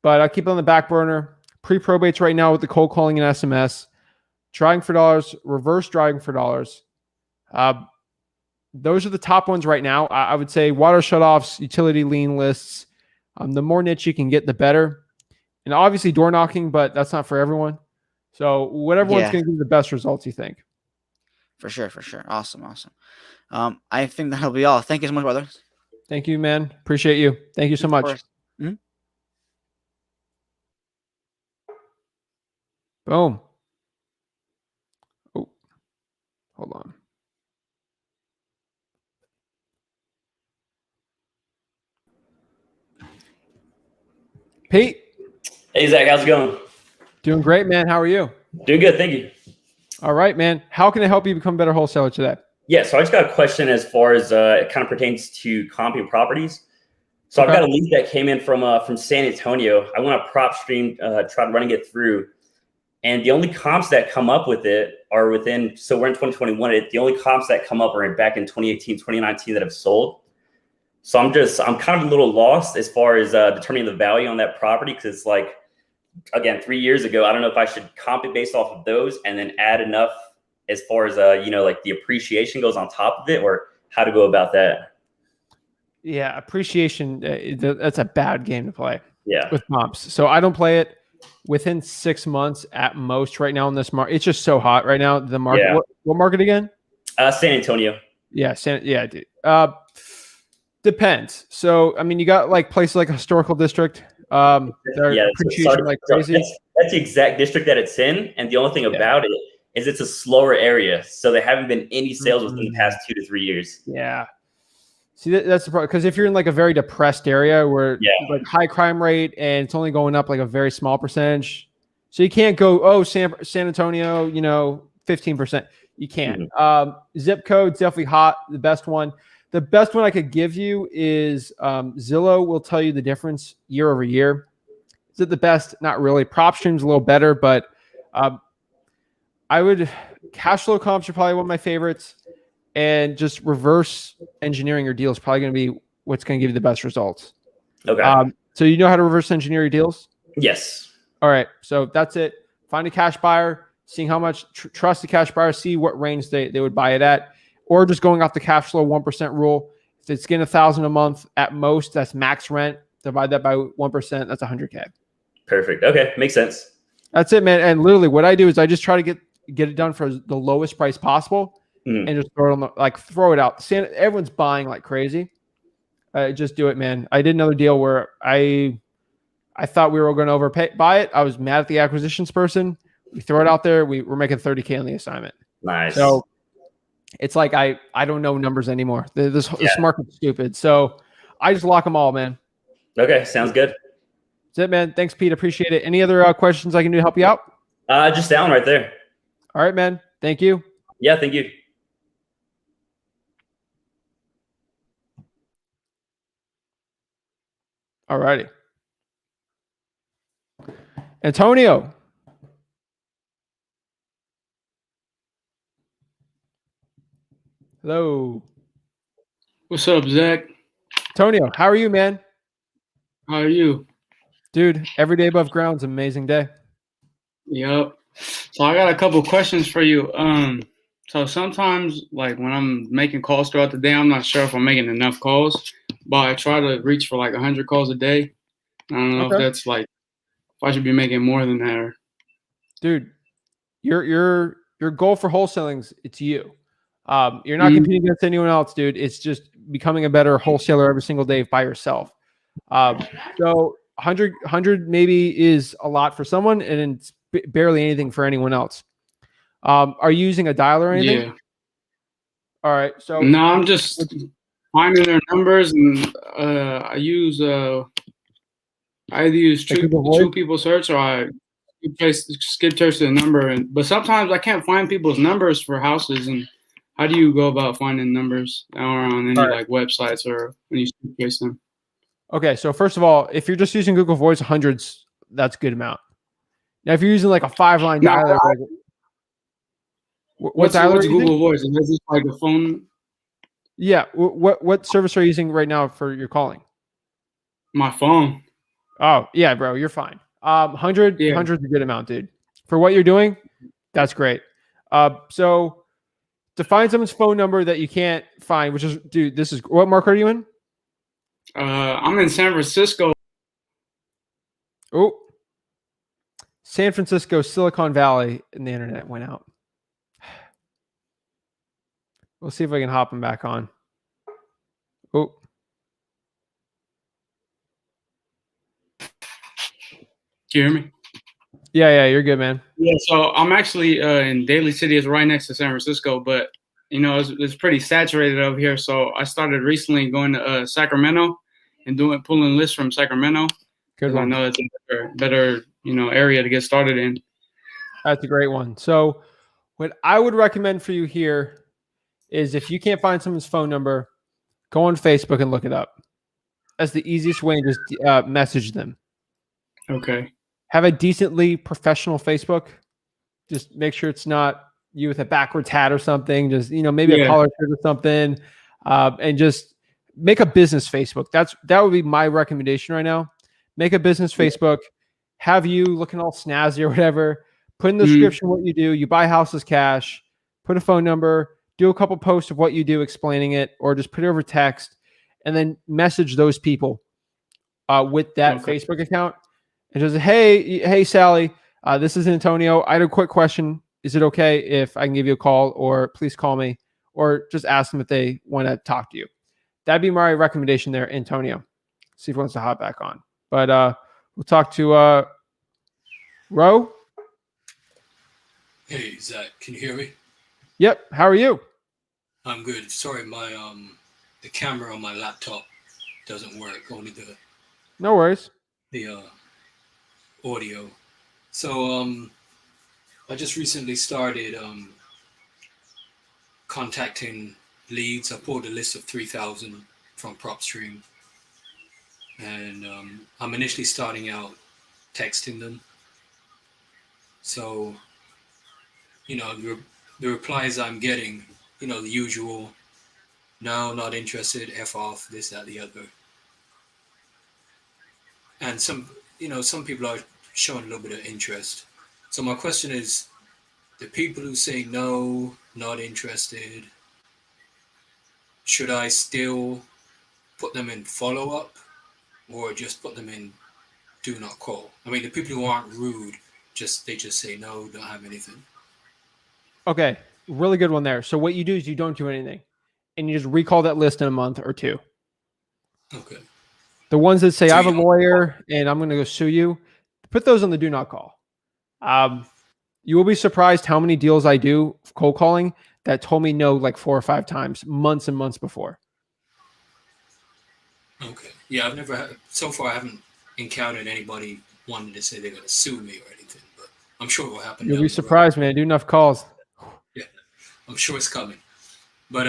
but I'll keep it on the back burner. Pre-probates right now with the cold calling and SMS, driving for dollars, reverse driving for dollars. Those are the top ones right now. I would say water shutoffs, utility lien lists. The more niche you can get, the better. And obviously door knocking, but that's not for everyone. So whatever one's going to give you the best results, you think. For sure. Awesome. I think that'll be all. Thank you so much, brother. Thank you, man. Appreciate you. Thank you so much. Mm-hmm. Boom. Oh, hold on. Pete, Hey Zach, how's it going? doing great, man. How are you? Doing good, thank you. All right, man. How can I help you become a better wholesaler today? Yeah, so I just got a question as far as it kind of pertains to comping properties. So I've got a lead that came in from San Antonio. I went on PropStream, tried running it through, and the only comps that come up with it are within. So we're in 2021. The only comps that come up are back in 2018, 2019 that have sold. So I'm kind of a little lost as far as determining the value on that property, because it's like, again, 3 years ago, I don't know if I should comp it based off of those and then add enough as far as like the appreciation goes on top of it, or how to go about that. Yeah, appreciation. That's a bad game to play. Yeah, with comps. So I don't play it within 6 months at most right now in this market. It's just so hot right now. The market. Yeah. What market again? San Antonio. Yeah, dude. Depends. So I mean, you got like places like a historical district. Appreciation like crazy. That's the exact district that it's in, and the only thing about it is it's a slower area, so there haven't been any sales within the past 2 to 3 years. Yeah. See, that's the problem, because if you're in like a very depressed area where like high crime rate and it's only going up like a very small percentage, so you can't go, San Antonio, 15%. You can't. Zip code's definitely hot. The best one I could give you is Zillow will tell you the difference year over year. Is it the best? Not really. PropStream's a little better, but cash flow comps are probably one of my favorites. And just reverse engineering your deals is probably going to be what's going to give you the best results. Okay. So you know how to reverse engineer your deals? Yes. All right. So that's it. Find a cash buyer, seeing how much trust the cash buyer, see what range they would buy it at, or just going off the cash flow 1% rule. If it's getting $1,000 a month at most, that's max rent. Divide that by 1%. That's $100K. Perfect. Okay, makes sense. That's it, man. And literally, what I do is I just try to get it done for the lowest price possible. And just throw it out. Everyone's buying like crazy. Just do it, man. I did another deal where I thought we were going to buy it. I was mad at the acquisitions person. We throw it out there. We're making $30K on the assignment. Nice. So it's like I don't know numbers anymore. This market's stupid. So I just lock them all, man. Okay, sounds good. That's it, man. Thanks, Pete. Appreciate it. Any other questions I can do to help you out? Just that one right there. All right, man. Thank you. Yeah, thank you. All righty. Antonio. Hello. What's up, Zach? Antonio, how are you, man? How are you? Dude, every day above ground's an amazing day. Yep. So I got a couple questions for you. So sometimes, like when I'm making calls throughout the day, I'm not sure if I'm making enough calls, but I try to reach for like 100 calls a day. I don't know if that's like, if I should be making more than that. Or... Dude, your goal for wholesaling, it's you. You're not competing against anyone else, dude. It's just becoming a better wholesaler every single day by yourself. So 100 maybe is a lot for someone, and it's barely anything for anyone else. Are you using a dialer or anything? Yeah. All right. So no, I'm just finding their numbers, and I either use True People Search, or I skip trace the number. But sometimes I can't find people's numbers for houses. And how do you go about finding numbers that are on any like websites or when you skip trace them? Okay, so first of all, if you're just using Google Voice, hundreds, that's a good amount. Now, if you're using like a 5-line dialer, what's Google Voice? Is this like a phone? Yeah. What service are you using right now for your calling? My phone. Oh, yeah, bro, you're fine. 100 is a good amount, dude. For what you're doing, that's great. So to find someone's phone number that you can't find, which is, dude, this is, what market are you in? I'm in San Francisco. Oh, San Francisco, Silicon Valley, and the internet went out. We'll see if I can hop him back on. Oh. Can you hear me? Yeah, you're good, man. Yeah, so I'm actually in Daly City. It's right next to San Francisco, but it's pretty saturated over here. So I started recently going to Sacramento and pulling lists from Sacramento. Good I one. know it's a better area to get started in. That's a great one. So what I would recommend for you here is if you can't find someone's phone number, go on Facebook and look it up. That's the easiest way, and just message them. Okay. Have a decently professional Facebook. Just make sure it's not you with a backwards hat or something. Just, maybe a collar shirt or something. And just make a business Facebook. That would be my recommendation right now. Make a business Facebook. Have you looking all snazzy or whatever. Put in the description what you do. You buy houses cash. Put a phone number. Do a couple posts of what you do explaining it, or just put it over text, and then message those people with that Facebook account. And just, hey, Sally, this is Antonio. I had a quick question. Is it okay if I can give you a call, or please call me, or just ask them if they want to talk to you? That'd be my recommendation there, Antonio. See if he wants to hop back on. But we'll talk to Ro. Hey, Zach, can you hear me? Yep. How are you? I'm good. Sorry, my the camera on my laptop doesn't work. Only No worries. the audio. So I just recently started contacting leads. I pulled a list of 3,000 from PropStream, and I'm initially starting out texting them. So, the replies I'm getting, the usual, no, not interested, F off, this, that, the other. And some people are showing a little bit of interest. So my question is, the people who say no, not interested, should I still put them in follow-up, or just put them in do not call? I mean, the people who aren't rude, they just say no, don't have anything. Okay. Really good one there. So what you do is you don't do anything, and you just recall that list in a month or two. Okay. The ones that say, So I have a you don't- lawyer and I'm going to go sue you, put those on the do not call. You will be surprised how many deals I do cold calling that told me no like 4 or 5 times, months and months before. Okay. Yeah, so far I haven't encountered anybody wanting to say they're going to sue me or anything, but I'm sure it will happen. You'll down be the road. surprised, man. Do enough calls. Yeah, I'm sure it's coming. But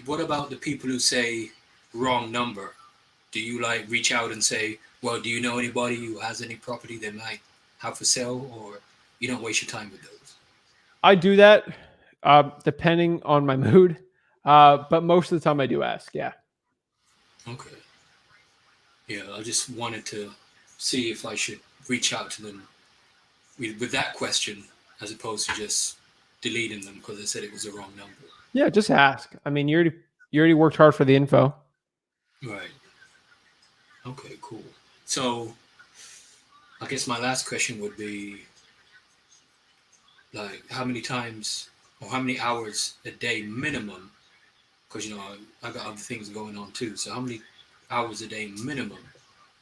what about the people who say wrong number? Do you reach out and say, well, do you know anybody who has any property they might have for sale, or you don't waste your time with those? I do that depending on my mood, but most of the time I do ask. Yeah. Okay. Yeah, I just wanted to see if I should reach out to them with that question, as opposed to just deleting them because they said it was the wrong number. Yeah, just ask. I mean, you already worked hard for the info. Right. Okay, cool. So I guess my last question would be, how many times or how many hours a day minimum? Because, I got other things going on too. So how many hours a day minimum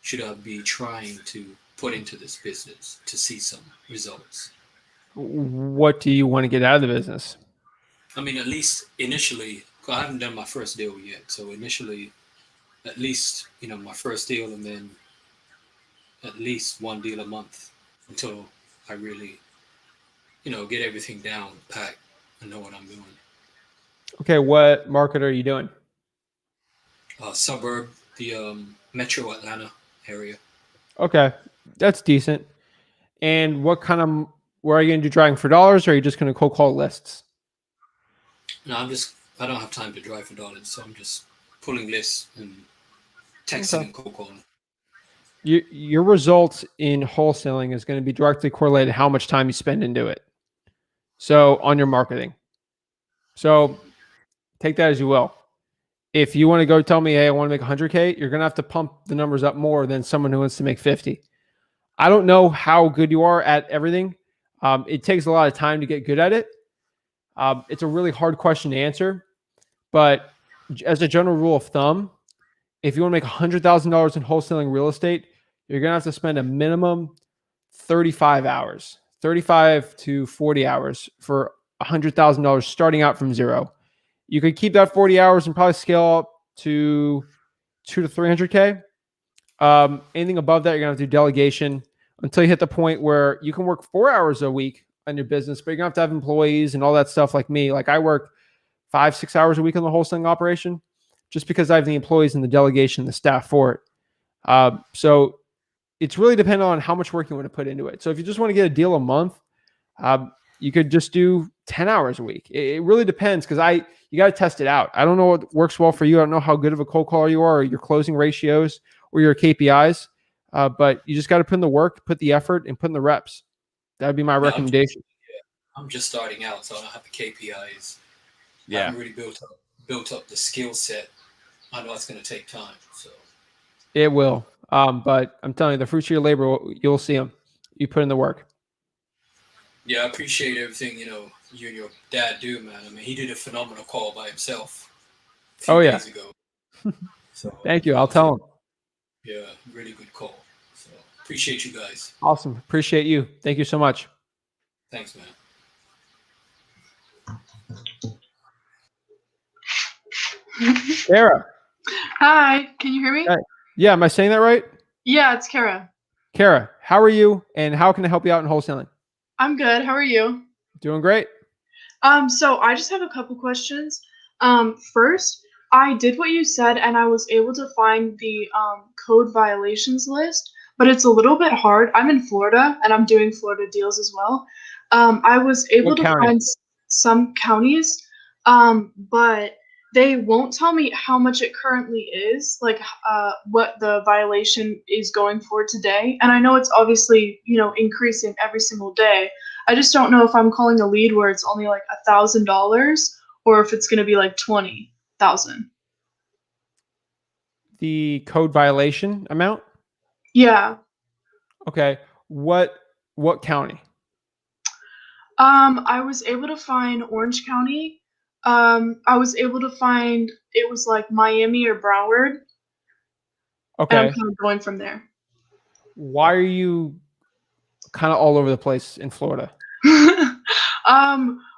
should I be trying to put into this business to see some results? What do you want to get out of the business? I mean, at least initially, I haven't done my first deal yet. So initially, at least, my first deal, and then at least one deal a month until I really, get everything down, packed, and know what I'm doing. Okay, what market are you doing? Suburb, the Metro Atlanta area. Okay, that's decent. And where are you going to do driving for dollars, or are you just going to cold call lists? No, I don't have time to drive for dollars, so I'm just pulling lists and texting and cold calling. Your results in wholesaling is going to be directly correlated to how much time you spend into it. So on your marketing. So take that as you will. If you want to go tell me, hey, I want to make 100K, you're going to have to pump the numbers up more than someone who wants to make 50. I don't know how good you are at everything. It takes a lot of time to get good at it. It's a really hard question to answer. But as a general rule of thumb, if you want to make $100,000 in wholesaling real estate, you're going to have to spend a minimum 35 hours, 35 to 40 hours for $100,000 starting out from zero. You could keep that 40 hours and probably scale up to 2 to 300K. Anything above that, you're going to have to do delegation until you hit the point where you can work 4 hours a week on your business, but you're going to have employees and all that stuff like me. Like I work 5-6 hours a week on the wholesaling operation just because I have the employees and the delegation, the staff for it. So it's really dependent on how much work you want to put into it. So if you just want to get a deal a month, you could just do 10 hours a week. It really depends because you got to test it out. I don't know what works well for you. I don't know how good of a cold caller you are or your closing ratios or your KPIs, but you just got to put in the work, put the effort, and put in the reps. That would be my recommendation. I'm just starting out, so I don't have the KPIs. I Yeah. haven't really built up the skill set. I know it's going to take time. So It will. But I'm telling you, the fruits of your labor, you'll see them. You put in the work. yeah, I appreciate everything, you and your dad do, man. I mean, he did a phenomenal call by himself a few days ago. So Thank you. I'll tell him. Yeah, really good call. So appreciate you guys. Awesome. Appreciate you. Thank you so much. Thanks, man. Kara. Hi, can you hear me? Hi. Yeah, am I saying that right? Yeah, it's Kara. Kara, how are you and how can I help you out in wholesaling? I'm good. How are you? Doing great. So I just have a couple questions. First, I did what you said and I was able to find the code violations list, but it's a little bit hard. I'm in Florida and I'm doing Florida deals as well. I was able What to county? find some counties, but they won't tell me how much it currently is, like what the violation is going for today. And I know it's obviously, increasing every single day. I just don't know if I'm calling a lead where it's only like $1,000 or if it's going to be like 20,000. The code violation amount? Yeah. Okay. What county? I was able to find Orange County. I was able to find it was like Miami or Broward. And I'm Okay. kind of going from there. Why are you kind of all over the place in Florida?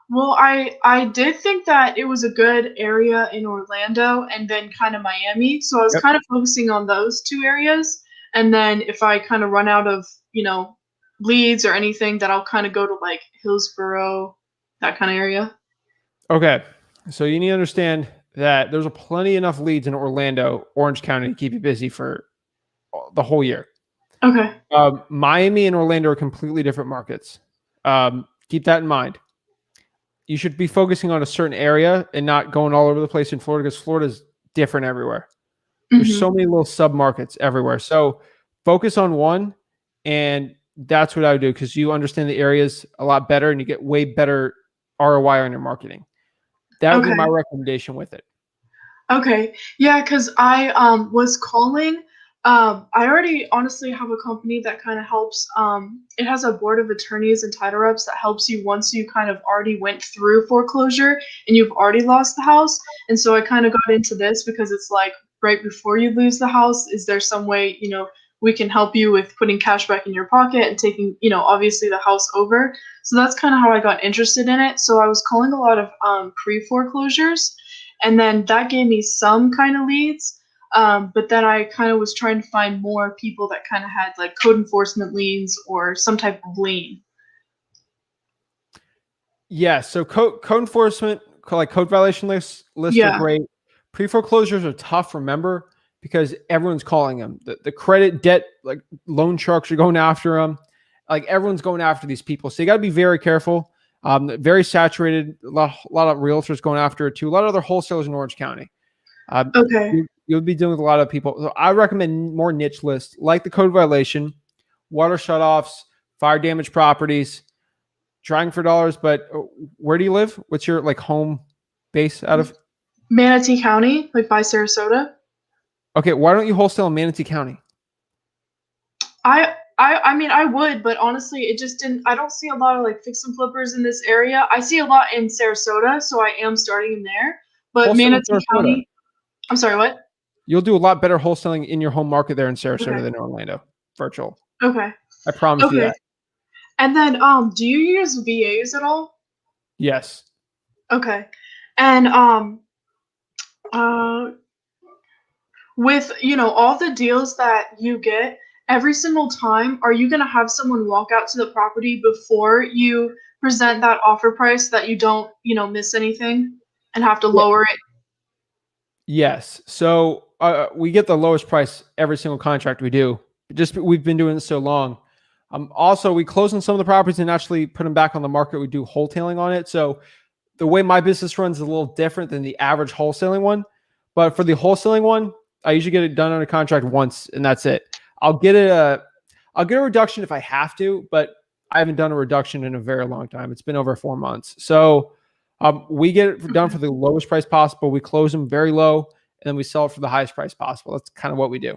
Well, I did think that it was a good area in Orlando and then kind of Miami. So I was Yep. kind of focusing on those two areas. And then if I kind of run out of, leads or anything, then I'll kind of go to like Hillsborough, that kind of area. Okay. So you need to understand that there's plenty enough leads in Orlando, Orange County to keep you busy for the whole year. Okay. Miami and Orlando are completely different markets. Keep that in mind. You should be focusing on a certain area and not going all over the place in Florida because Florida is different everywhere. There's so many little sub markets everywhere. So focus on one, and that's what I would do because you understand the areas a lot better and you get way better ROI on your marketing. That would be my recommendation with it. Okay. Yeah, because I was calling. I already honestly have a company that kind of helps. It has a board of attorneys and title reps that helps you once you kind of already went through foreclosure and you've already lost the house. And so I kind of got into this because it's like right before you lose the house, is there some way, we can help you with putting cash back in your pocket and taking, obviously the house over. So that's kind of how I got interested in it. So I was calling a lot of pre-foreclosures, and then that gave me some kind of leads. But then I kind of was trying to find more people that kind of had like code enforcement liens or some type of lien. Yeah. So code enforcement, like code violation lists are great. Pre-foreclosures are tough, remember, because everyone's calling them. The credit debt, like loan sharks are going after them. Like everyone's going after these people. So you got to be very careful. Very saturated. A lot of realtors going after it too. A lot of other wholesalers in Orange County. You'll be dealing with a lot of people. So I recommend more niche lists like the code violation, water shutoffs, fire damage properties, trying for dollars. But where do you live? What's your like home base out of? Manatee County, like by Sarasota. Okay, why don't you wholesale in Manatee County? I mean, I would, but honestly, it just didn't. I don't see a lot of like fix and flippers in this area. I see a lot in Sarasota, so I am starting in there. But Wholesale in Manatee Sarasota. County. I'm sorry, what? You'll do a lot better wholesaling in your home market there in Sarasota than Orlando. Virtual. Okay. I promise you that. And then do you use VAs at all? Yes. Okay. And uh with, all the deals that you get, every single time, are you going to have someone walk out to the property before you present that offer price that you don't, miss anything and have to Yeah. lower it? Yes. So we get the lowest price every single contract we do. Just we've been doing this so long. Also, we close on some of the properties and actually put them back on the market. We do wholesaling on it. So the way my business runs is a little different than the average wholesaling one. But for the wholesaling one, I usually get it done under contract once, and that's it. I'll get a reduction if I have to, but I haven't done a reduction in a very long time. It's been over 4 months. So we get it done for the lowest price possible. We close them very low, and then we sell it for the highest price possible. That's kind of what we do.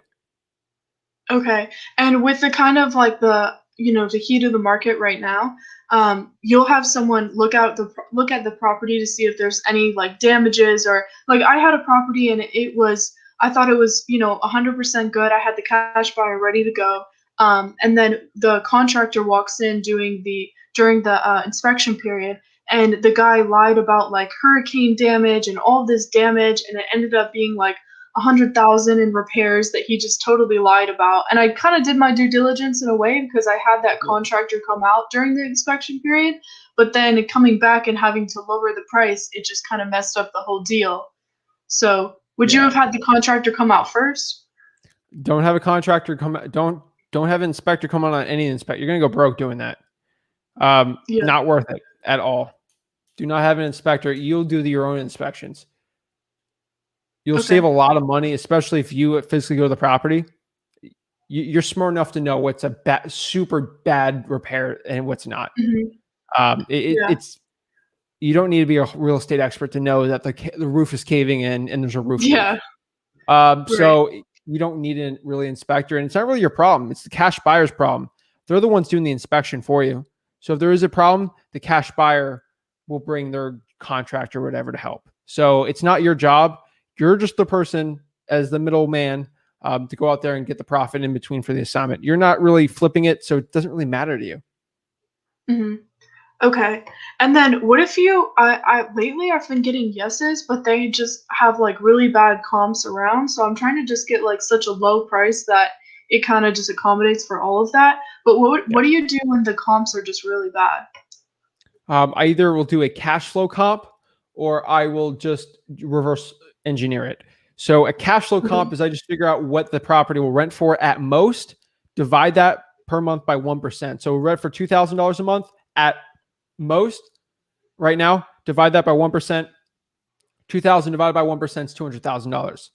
Okay. And with the kind of like the heat of the market right now, you'll have someone look at the property to see if there's any like damages, or like I had a property and I thought it was, 100% good. I had the cash buyer ready to go. And then the contractor walks in during the inspection period, and the guy lied about like hurricane damage and all this damage, and it ended up being like 100,000 in repairs that he just totally lied about. And I kind of did my due diligence in a way because I had that contractor come out during the inspection period, but then coming back and having to lower the price, it just kind of messed up the whole deal. So, would you have had the contractor come out first? Don't have a contractor come. Don't have an inspector come on any inspect. You're gonna go broke doing that. Yeah. Not worth it at all. Do not have an inspector. You'll do your own inspections. You'll save a lot of money, especially if you physically go to the property. You're smart enough to know what's a super bad repair and what's not. Mm-hmm. It's you don't need to be a real estate expert to know that the roof is caving in and there's a roof leak. Yeah. So you don't need a really inspector, and it's not really your problem. It's the cash buyer's problem. They're the ones doing the inspection for you. So if there is a problem, the cash buyer will bring their contractor or whatever to help. So it's not your job. You're just the person as the middleman to go out there and get the profit in between for the assignment. You're not really flipping it, so it doesn't really matter to you. Mm-hmm. Okay. And then what if I lately I've been getting yeses, but they just have like really bad comps around. So I'm trying to just get like such a low price that it kind of just accommodates for all of that. But what do you do when the comps are just really bad? I either will do a cash flow comp or I will just reverse engineer it. So a cash flow comp is I just figure out what the property will rent for at most, divide that per month by 1%. So we rent for $2,000 a month at most right now, divide that by 1%. 2,000 divided by 1% is $200,000.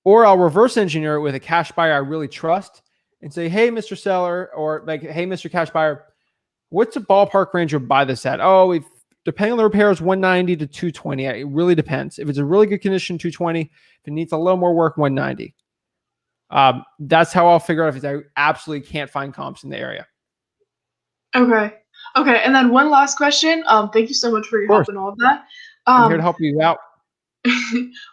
Or I'll reverse engineer it with a cash buyer I really trust and say, hey, Mr. Seller, or like, hey, Mr. Cash Buyer, what's the ballpark range you'll buy this at? Oh, depending on the repairs, 190 to 220. It really depends. If it's a really good condition, 220. If it needs a little more work, 190. That's how I'll figure out if I absolutely can't find comps in the area. Okay. Okay. And then one last question. Thank you so much for your help and all of that. I'm here to help you out.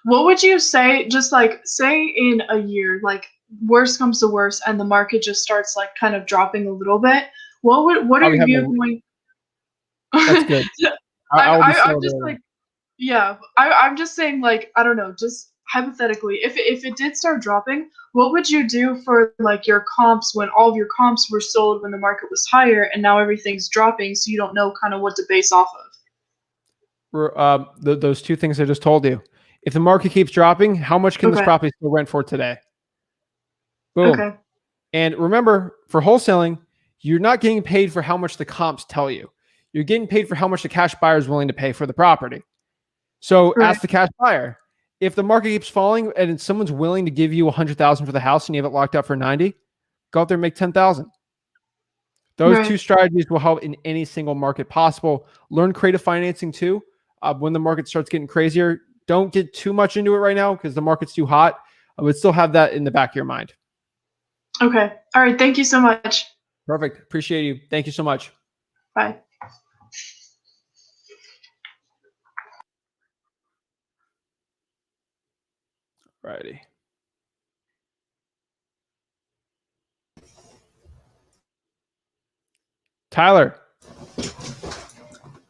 What would you say, just like say in a year, like worst comes to worst and the market just starts like kind of dropping a little bit? What are you going? That's good. I'm just like, yeah, I'm just saying, like, I don't know, just hypothetically, if it did start dropping, what would you do for like your comps when all of your comps were sold when the market was higher and now everything's dropping, so you don't know kind of what to base off of? Those two things I just told you. If the market keeps dropping, how much can this property still rent for today? Boom. Okay. And remember, for wholesaling, you're not getting paid for how much the comps tell you. You're getting paid for how much the cash buyer is willing to pay for the property. So ask the cash buyer. If the market keeps falling and someone's willing to give you $100,000 for the house and you have it locked up for 90, go out there and make 10,000. Those two strategies will help in any single market possible. Learn creative financing too. When the market starts getting crazier, don't get too much into it right now because the market's too hot. I would still have that in the back of your mind. Okay. All right. Thank you so much. Perfect. Appreciate you. Thank you so much. Bye. Alrighty. Tyler.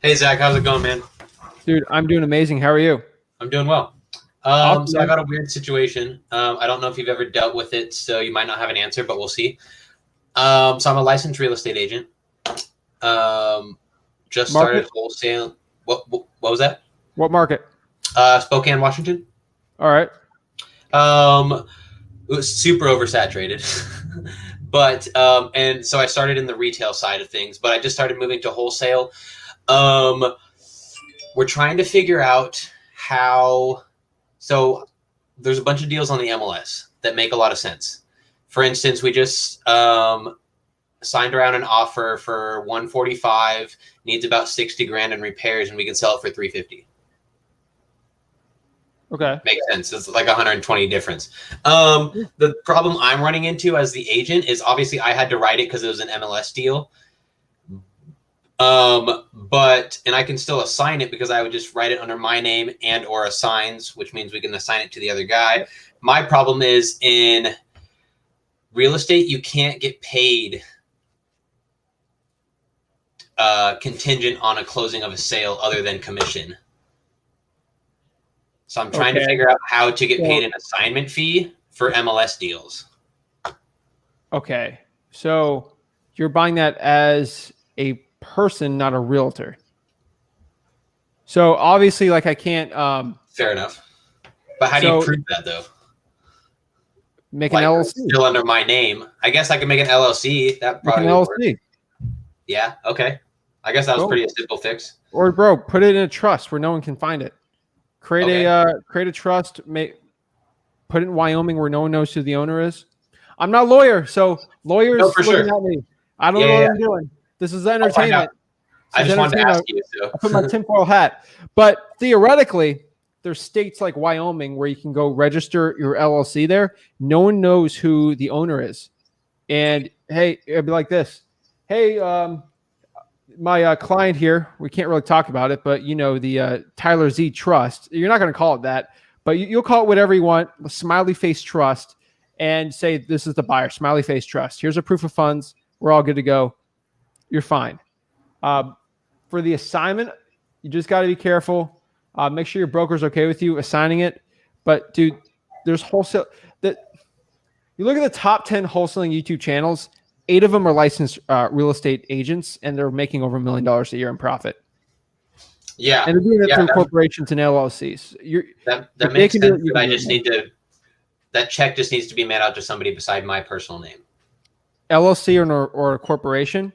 Hey, Zach, how's it going, man? Dude, I'm doing amazing. How are you? I'm doing well. Awesome, So I man. got a weird situation. I don't know if you've ever dealt with it, so you might not have an answer, but we'll see. So I'm a licensed real estate agent. Just started wholesale. What was that? What market? Spokane, Washington. All right. It was super oversaturated. But and so I started in the retail side of things, but I just started moving to wholesale. We're trying to figure out how. So there's a bunch of deals on the MLS that make a lot of sense. For instance, we just signed around an offer for 145, needs about 60 grand in repairs, and we can sell it for 350. Okay. Makes sense. It's like 120 difference. The problem I'm running into as the agent is obviously I had to write it because it was an MLS deal. And I can still assign it because I would just write it under my name and or assigns, which means we can assign it to the other guy. My problem is in real estate, you can't get paid contingent on a closing of a sale other than commission. So I'm trying to figure out how to get paid an assignment fee for MLS deals. Okay. So you're buying that as a person, not a realtor. So obviously, like I can't fair enough. But how do you prove that though? Make an LLC. Still under my name. I guess I can make an LLC. That probably would work. Yeah, okay. I guess that was pretty a simple fix. Or bro, put it in a trust where no one can find it. Create a trust, put it in Wyoming where no one knows who the owner is. I'm not a lawyer, so lawyers looking at me. I don't know what I'm doing. This is entertainment. I just wanted to ask you. So. I put my tinfoil hat. But theoretically, there's states like Wyoming where you can go register your LLC there. No one knows who the owner is. And hey, it'd be like this. Hey, my client here, we can't really talk about it, but you know, the Tyler Z Trust, you're not going to call it that, but you'll call it whatever you want, smiley face trust, and say, this is the buyer, smiley face trust. Here's a proof of funds. We're all good to go. You're fine. For the assignment, you just got to be careful. Make sure your broker's okay with you assigning it. But dude, there's wholesale that you look at the top 10 wholesaling YouTube channels, 8 of them are licensed real estate agents, and they're making over $1 million a year in profit. Yeah, and they're doing it through corporations and LLCs. That makes sense. But I just need to. That check just needs to be made out to somebody beside my personal name. LLC or a corporation.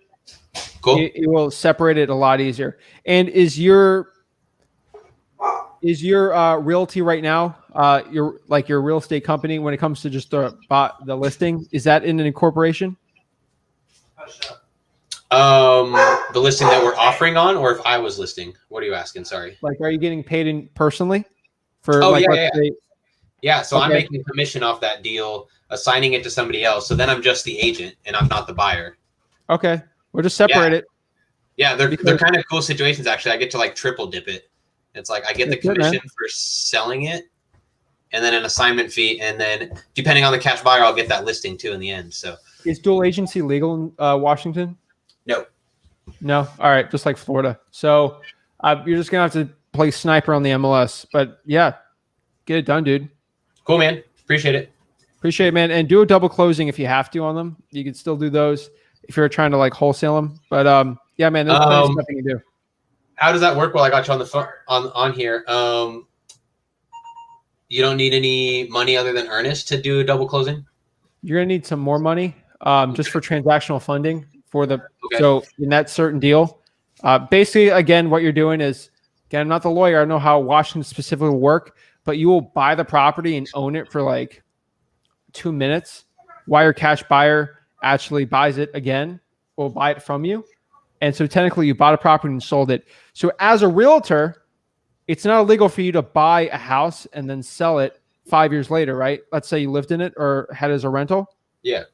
Cool. It will separate it a lot easier. And is your realty right now, your real estate company, when it comes to just the listing, is that in an incorporation? The listing that we're offering on, or if I was listing, what are you asking? Sorry. Like, are you getting paid in personally for? Yeah. So I'm making a commission off that deal, assigning it to somebody else. So then I'm just the agent and I'm not the buyer. Okay. We'll just separate it. Yeah. They're kind of cool situations. Actually, I get to like triple dip it. It's like I get the commission for selling it and then an assignment fee. And then depending on the cash buyer, I'll get that listing too in the end. So is dual agency legal in Washington? No. No. All right. Just like Florida. So you're just going to have to play sniper on the MLS. But yeah, get it done, dude. Cool, man. Appreciate it. Appreciate it, man. And do a double closing if you have to on them. You can still do those if you're trying to like wholesale them. But yeah, man, there's plenty of stuff you can do. How does that work? Well, I got you on the phone on here. You don't need any money other than earnest to do a double closing? You're going to need some more money just for transactional funding for the so in that certain deal. Basically, again, what you're doing is, again, I'm not the lawyer. I don't know how Washington specifically will work, but you will buy the property and own it for like 2 minutes while your cash buyer actually buys it again, will buy it from you. And so technically you bought a property and sold it. So as a realtor, it's not illegal for you to buy a house and then sell it 5 years later, right? Let's say you lived in it or had it as a rental. Yeah.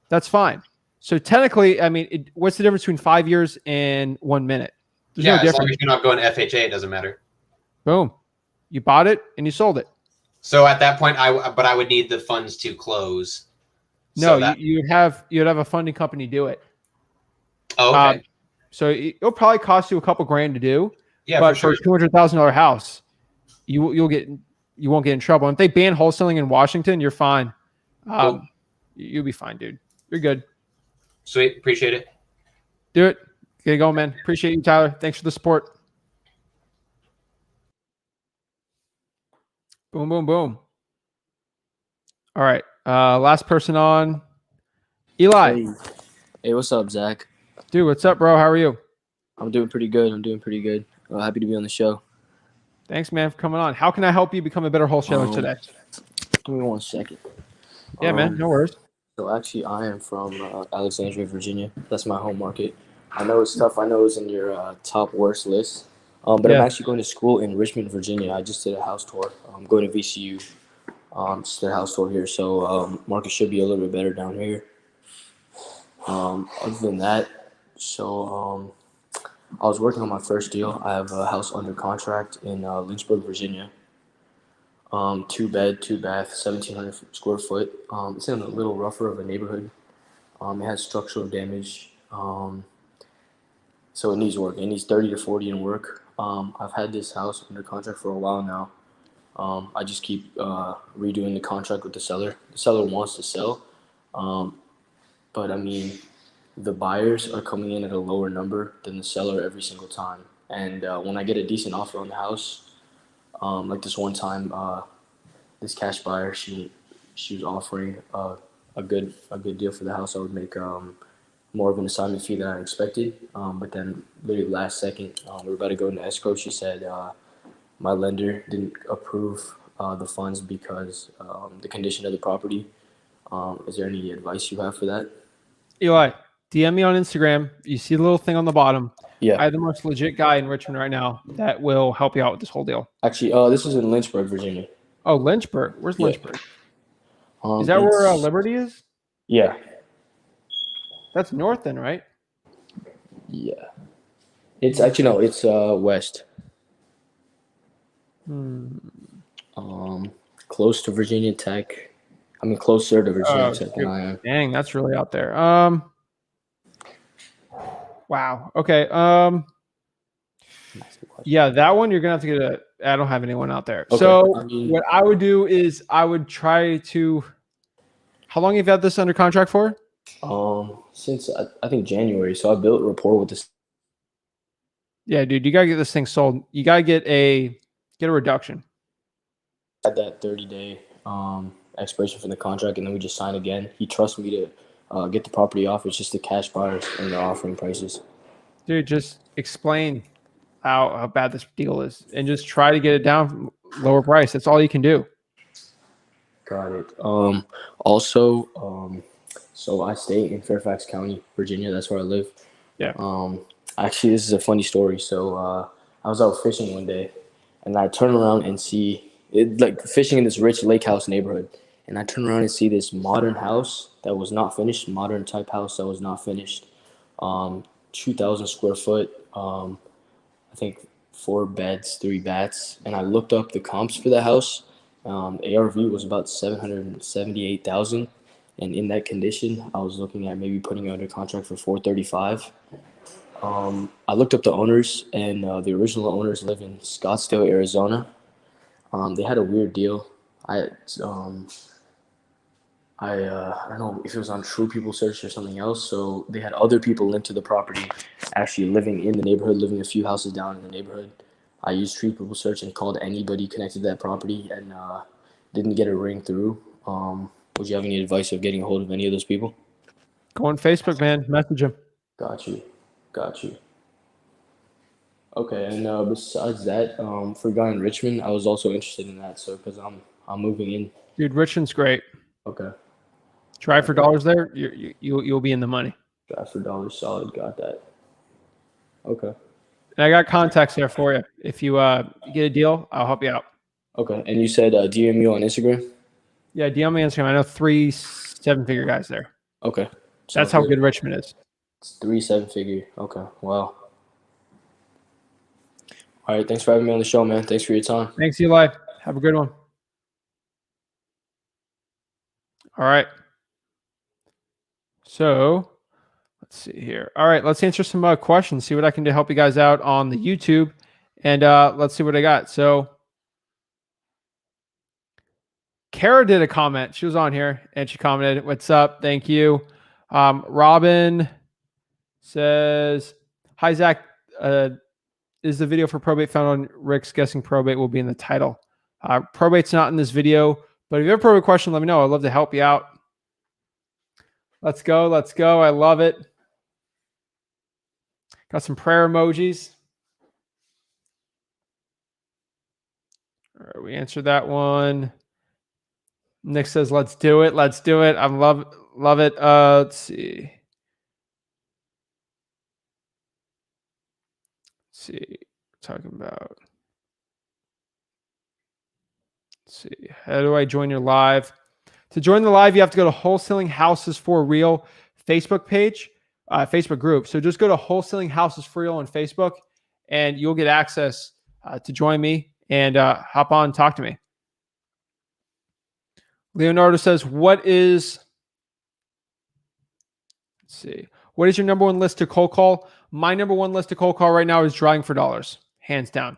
That's fine. So technically, I mean, what's the difference between 5 years and 1 minute? There's no difference. As long as you're not going FHA, it doesn't matter. Boom. You bought it and you sold it. So at that point, I would need the funds to close. No, you'd have a funding company do it. Oh, okay. So it'll probably cost you a couple grand to do. Yeah, but for for a $200,000 house, you won't get in trouble. And if they ban wholesaling in Washington, you're fine. Cool. You'll be fine, dude. You're good. Sweet. Appreciate it. Do it. Get it going, man. Appreciate you, Tyler. Thanks for the support. Boom, boom, boom. All right. Last person on. Eli. Hey, what's up, Zach? Dude, what's up, bro? How are you? I'm doing pretty good. Happy to be on the show. Thanks, man, for coming on. How can I help you become a better wholesaler today? Give me 1 second. Yeah, man. No worries. So actually, I am from Alexandria, Virginia. That's my home market. I know it's tough. I know it's in your top worst list. But Yeah. I'm actually going to school in Richmond, Virginia. I just did a house tour. I'm going to VCU. Just did a house tour here. So market should be a little bit better down here. Other than that, so I was working on my first deal. I have a house under contract in Lynchburg, Virginia. 2 bed, 2 bath, 1,700 square foot. It's in a little rougher of a neighborhood. It has structural damage. So it needs work. It needs 30 to 40 in work. I've had this house under contract for a while now. I just keep redoing the contract with the seller. The seller wants to sell. But I mean, the buyers are coming in at a lower number than the seller every single time. And when I get a decent offer on the house, like this one time, this cash buyer, she was offering a good deal for the house. I would make more of an assignment fee than I expected. But then literally last second, we were about to go into escrow. She said my lender didn't approve the funds because the condition of the property. Is there any advice you have for that? Eli, DM me on Instagram. You see the little thing on the bottom. Yeah. I have the most legit guy in Richmond right now that will help you out with this whole deal. Actually, this is in Lynchburg, Virginia. Oh, Lynchburg. Where's Yeah. Lynchburg? Is that where Liberty is? Yeah. That's north then, right? Yeah. It's actually, no, it's west. Close to Virginia Tech. I mean, closer to Virginia Tech than I am. Dang, that's really out there. Wow. Okay. Yeah, that one you're gonna have to get I don't have anyone out there. Okay. So what I would do is I would try to. How long have you had this under contract for? Since I think January. So I built rapport with this. Yeah, dude, you gotta get this thing sold. You gotta get a reduction. Had that 30-day expiration for the contract, and then we just signed again. He trusts me to get the property off. It's just the cash buyers and the offering prices. Dude, just explain how bad this deal is, and just try to get it down lower price. That's all you can do. Got it. Also, so I stay in Fairfax County, Virginia. That's where I live. Yeah. Actually, this is a funny story. So I was out fishing one day, and I turn around and see it, like fishing in this rich lake house neighborhood. And I turn around and see this modern house that was not finished, modern type house that was not finished. 2,000 square foot. I think 4 beds, 3 baths. And I looked up the comps for the house. ARV was about 778,000. And in that condition, I was looking at maybe putting it under contract for 435. I looked up the owners, and the original owners live in Scottsdale, Arizona. They had a weird deal. I don't know if it was on True People Search or something else. So they had other people linked to the property, actually living in the neighborhood, living a few houses down in the neighborhood. I used True People Search and called anybody connected to that property, and didn't get a ring through. Would you have any advice of getting a hold of any of those people? Go on Facebook, man. Message them. Got you. Okay, and besides that, for a guy in Richmond, I was also interested in that. So because I'm moving in. Dude, Richmond's great. Okay. Try for dollars there. You'll be in the money. Try for dollars, solid. Got that. Okay. And I got contacts there for you. If you get a deal, I'll help you out. Okay, and you said DM you on Instagram? Yeah, DM me on Instagram. I know 3 7-figure guys there. Okay. That's how good Richmond is. It's 3 7-figure. Okay, wow. All right, thanks for having me on the show, man. Thanks for your time. Thanks, Eli. Have a good one. All right. So Let's see here. All right, let's answer some questions. See what I can do to help you guys out on the YouTube, and let's see what I got. So, Kara did a comment. She was on here and she commented, "What's up? Thank you." Robin says, "Hi Zach. Is the video for probate found on Rick's Guessing Probate will be in the title. Probate's not in this video, but if you have a probate question, let me know. I'd love to help you out." Let's go. Let's go. I love it. Got some prayer emojis. All right, we answered that one. Nick says, "Let's do it. Let's do it." I love it. Let's see. Talking about. Let's see. How do I join your live? To join the live, you have to go to Wholesaling Houses for Real Facebook page, Facebook group. So just go to Wholesaling Houses for Real on Facebook, and you'll get access to join me and hop on and talk to me. Leonardo says, what is your number one list to cold call? My number one list to cold call right now is Drawing for Dollars, hands down.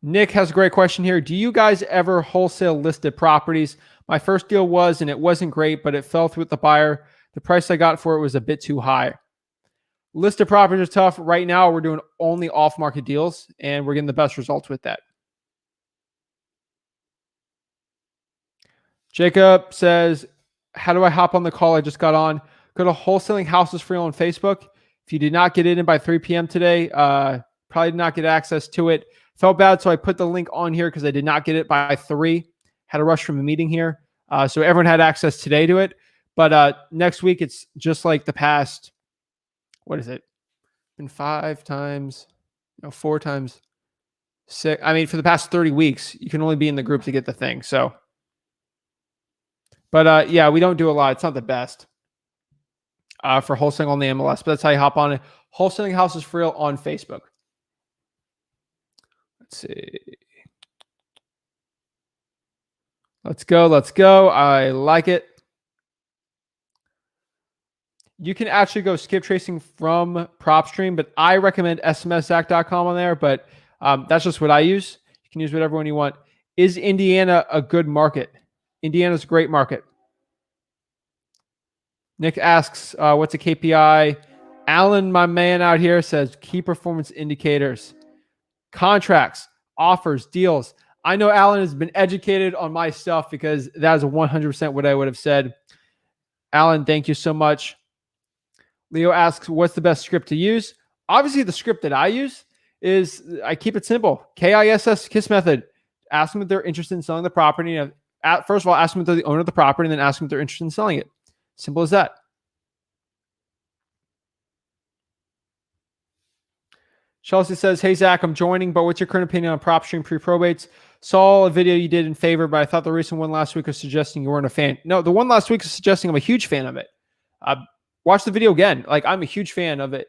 Nick has a great question here. Do you guys ever wholesale listed properties? My first deal was, and it wasn't great, but it fell through with the buyer. The price I got for it was a bit too high. Listed properties are tough. Right now, we're doing only off-market deals, and we're getting the best results with that. Jacob says, how do I hop on the call I just got on? Go to Wholesaling Houses for Real on Facebook. If you did not get it in by 3 p.m. today, probably did not get access to it. Felt bad, so I put the link on here because I did not get it by 3. Had to rush from a meeting here. So everyone had access today to it. But next week, it's just like the past, what is it? Been 5 times, 4 times 6. I mean, for the past 30 weeks, you can only be in the group to get the thing. So, but yeah, we don't do a lot. It's not the best for wholesaling on the MLS, but that's how you hop on it. Wholesaling Houses for Real on Facebook. Let's see. Let's go. Let's go. I like it. You can actually go skip tracing from PropStream, but I recommend smszach.com on there, but that's just what I use. You can use whatever one you want. Is Indiana a good market? Indiana's a great market. Nick asks, what's a KPI? Alan, my man out here, says key performance indicators. Contracts, offers, deals. I know Alan has been educated on my stuff because that is 100% what I would have said. Alan, thank you so much. Leo asks, what's the best script to use? Obviously, the script that I use is, I keep it simple. KISS, KISS method. Ask them if they're interested in selling the property. First of all, ask them if they're the owner of the property, and then ask them if they're interested in selling it. Simple as that. Chelsea says, hey, Zach, I'm joining, but what's your current opinion on PropStream pre-probates? Saw a video you did in favor, but I thought the recent one last week was suggesting you weren't a fan. No, the one last week is suggesting I'm a huge fan of it. Watch the video again. Like, I'm a huge fan of it.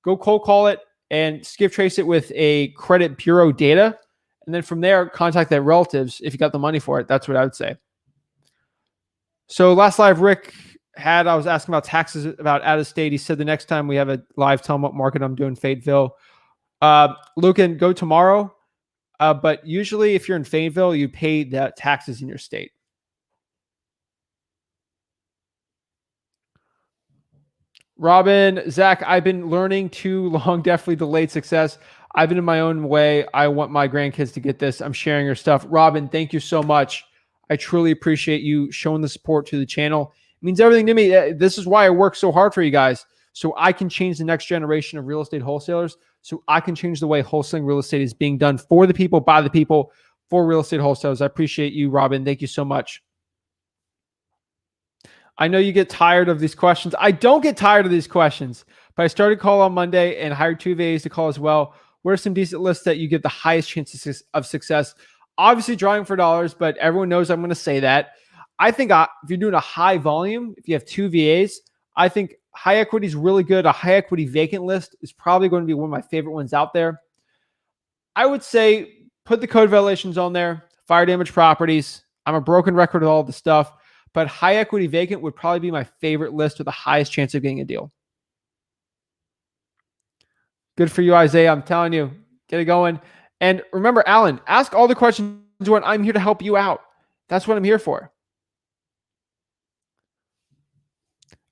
Go cold call it and skip trace it with a credit bureau data. And then from there, contact their relatives if you got the money for it. That's what I would say. So last live Rick had, I was asking about taxes about out of state. He said the next time we have a live, tell him what market I'm doing, Fayetteville. Lucan, go tomorrow. But usually if you're in Fayetteville, you pay the taxes in your state. Robin, Zach, I've been learning too long, definitely delayed success. I've been in my own way. I want my grandkids to get this. I'm sharing your stuff. Robin, thank you so much. I truly appreciate you showing the support to the channel. It means everything to me. This is why I work so hard for you guys, so I can change the next generation of real estate wholesalers, so I can change the way wholesaling real estate is being done for the people, by the people, for real estate wholesalers. I appreciate you, Robin. Thank you so much. I know you get tired of these questions. I don't get tired of these questions, but I started call on Monday and hired 2 VAs to call as well. What are some decent lists that you get the highest chances of success? Obviously, Drawing for Dollars, but everyone knows I'm going to say that. I think if you're doing a high volume, if you have 2 VAs, I think high equity is really good. A high equity vacant list is probably going to be one of my favorite ones out there. I would say put the code violations on there, fire damage properties. I'm a broken record of all the stuff, but high equity vacant would probably be my favorite list with the highest chance of getting a deal. Good for you, Isaiah. I'm telling you, get it going. And remember, Alan, ask all the questions you want. I'm here to help you out. That's what I'm here for.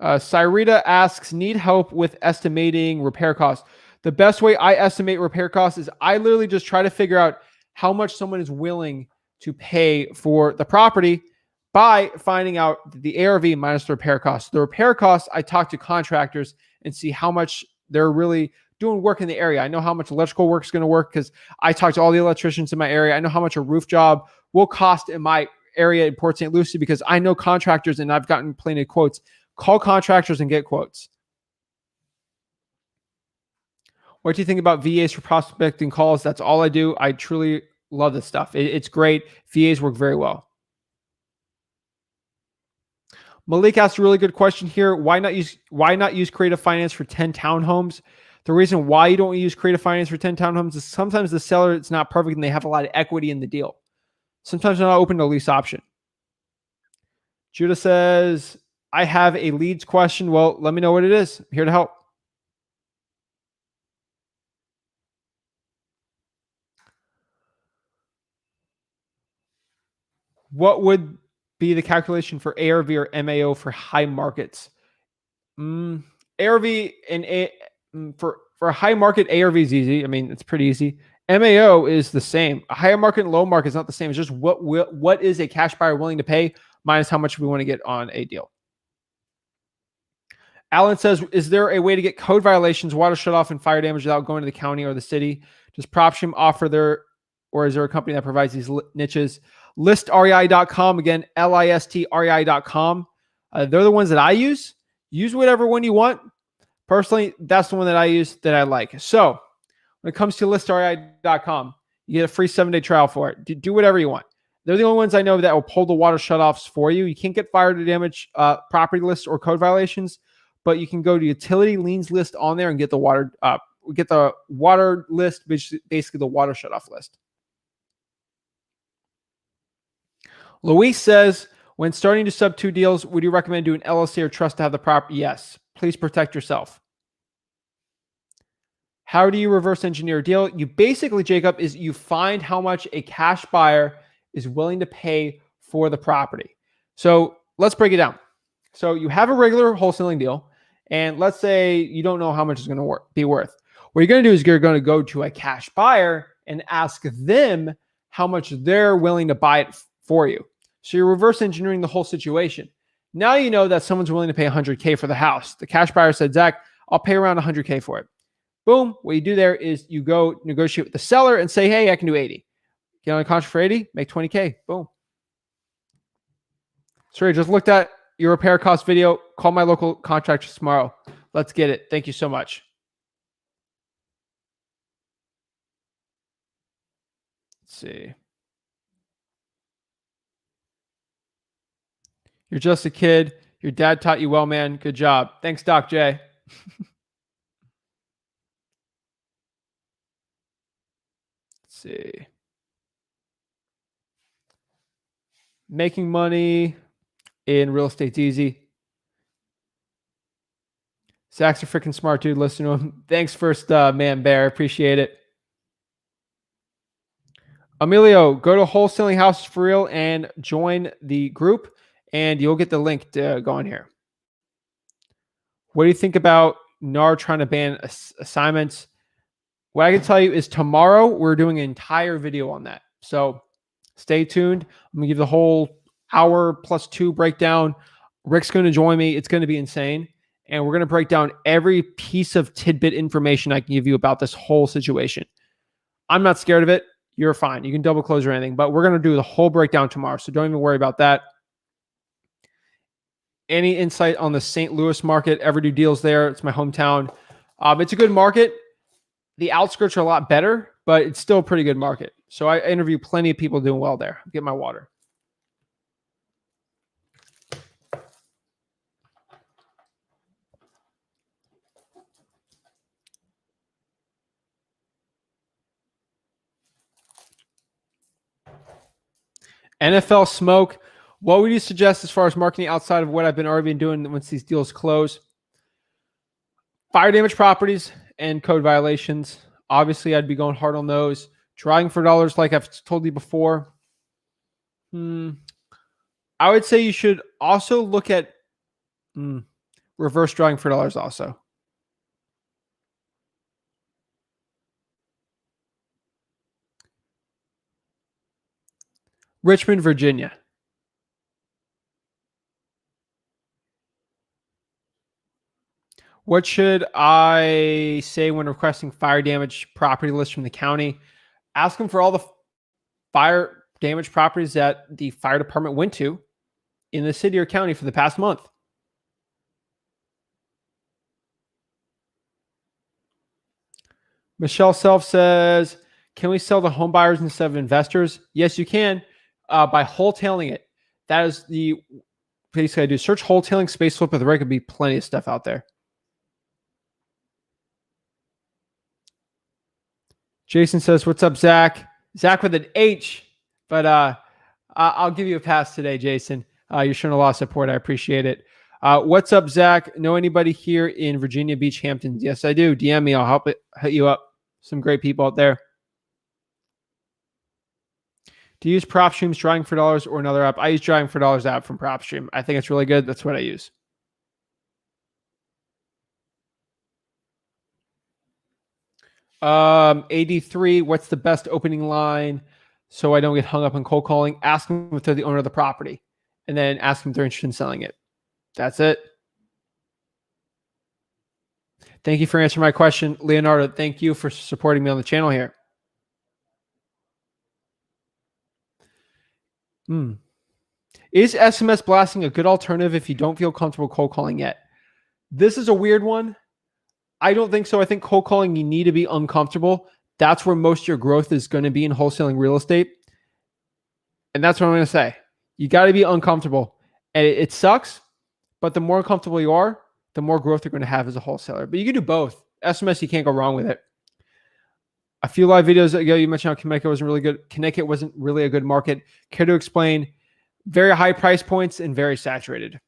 Cyrita asks, need help with estimating repair costs. The best way I estimate repair costs is I literally just try to figure out how much someone is willing to pay for the property by finding out the ARV minus the repair costs. The repair costs, I talk to contractors and see how much they're really doing work in the area. I know how much electrical work is going to work because I talk to all the electricians in my area. I know how much a roof job will cost in my area in Port St. Lucie because I know contractors and I've gotten plenty of quotes. Call contractors and get quotes. What do you think about VAs for prospecting calls? That's all I do. I truly love this stuff. It's great. VAs work very well. Malik asked a really good question here. Why not use creative finance for 10 townhomes? The reason why you don't use creative finance for 10 townhomes is sometimes the seller, it's not perfect and they have a lot of equity in the deal. Sometimes they're not open to a lease option. Judah says, I have a leads question. Well, let me know what it is. I'm here to help. What would be the calculation for ARV or MAO for high markets? ARV and for a high market, ARV is easy. I mean, it's pretty easy. MAO is the same. A higher market and low market is not the same. It's just what is a cash buyer willing to pay minus how much we want to get on a deal. Alan says, is there a way to get code violations, water shutoff, and fire damage without going to the county or the city? Does PropStream offer their, or is there a company that provides these niches? ListREI.com, again, LISTREI.com. They're the ones that I use. Use whatever one you want. Personally, that's the one that I use that I like. So when it comes to ListREI.com, you get a free 7-day trial for it. Do whatever you want. They're the only ones I know that will pull the water shutoffs for you. You can't get fire to damage property lists or code violations, but you can go to utility liens list on there and get the water list, basically the water shutoff list. Luis says, when starting to sub 2 deals, would you recommend doing LLC or trust to have the property? Yes. Please protect yourself. How do you reverse engineer a deal? You basically, Jacob, is you find how much a cash buyer is willing to pay for the property. So let's break it down. So you have a regular wholesaling deal, and let's say you don't know how much it's going to be worth. What you're going to do is you're going to go to a cash buyer and ask them how much they're willing to buy it for you. So you're reverse engineering the whole situation. Now you know that someone's willing to pay $100K for the house. The cash buyer said, Zach, I'll pay around $100K for it. Boom. What you do there is you go negotiate with the seller and say, hey, I can do 80. Get on a contract for 80, make 20K. Boom. Sorry, just looked at your repair cost video. Call my local contractor tomorrow. Let's get it. Thank you so much. Let's see. You're just a kid. Your dad taught you well, man. Good job. Thanks, Doc J. Let's see. Making money in real estate's easy. Zach's a freaking smart dude. Listen to him. Thanks first, man, Bear. Appreciate it. Emilio, go to Wholesaling Houses for Real and join the group, and you'll get the link to go in here. What do you think about NAR trying to ban assignments? What I can tell you is tomorrow we're doing an entire video on that. So stay tuned. I'm going to give the whole hour plus 2 breakdown. Rick's going to join me. It's going to be insane. And we're going to break down every piece of tidbit information I can give you about this whole situation. I'm not scared of it. You're fine. You can double close or anything, but we're going to do the whole breakdown tomorrow. So don't even worry about that. Any insight on the St. Louis market? Ever do deals there? It's my hometown. It's a good market. The outskirts are a lot better, but it's still a pretty good market. So I interview plenty of people doing well there. Get my water. NFL smoke. What would you suggest as far as marketing outside of what I've been already been doing once these deals close? Fire damage properties and code violations. Obviously, I'd be going hard on those. Drawing for dollars, like I've told you before. I would say you should also look at reverse drawing for dollars also. Richmond, Virginia. What should I say when requesting fire damage property list from the county? Ask them for all the fire damage properties that the fire department went to in the city or county for the past month. Michelle Self says, can we sell to home buyers instead of investors? Yes, you can by wholetailing it. That is the basically I do. Search wholetailing space flip with the reg. Could be plenty of stuff out there. Jason says, what's up, Zach? Zach with an H, but I'll give you a pass today, Jason. You're showing a lot of support. I appreciate it. What's up, Zach? Know anybody here in Virginia Beach, Hamptons? Yes, I do. DM me. I'll hit you up. Some great people out there. Do you use PropStream's Drawing for Dollars or another app? I use Drawing for Dollars app from PropStream. I think it's really good. That's what I use. AD3, what's the best opening line so I don't get hung up on cold calling? Ask them if they're the owner of the property, and then ask them if they're interested in selling it. That's it. Thank you for answering my question, Leonardo. Thank you for supporting me on the channel here. Is SMS blasting a good alternative if you don't feel comfortable cold calling yet? This is a weird one. I don't think so. I think cold calling, you need to be uncomfortable. That's where most of your growth is going to be in wholesaling real estate. And that's what I'm going to say. You got to be uncomfortable. And it sucks, but the more uncomfortable you are, the more growth you're going to have as a wholesaler. But you can do both. SMS, you can't go wrong with it. A few live videos ago, you mentioned how Connecticut wasn't really good. Connecticut wasn't really a good market. Care to explain? Very high price points and very saturated.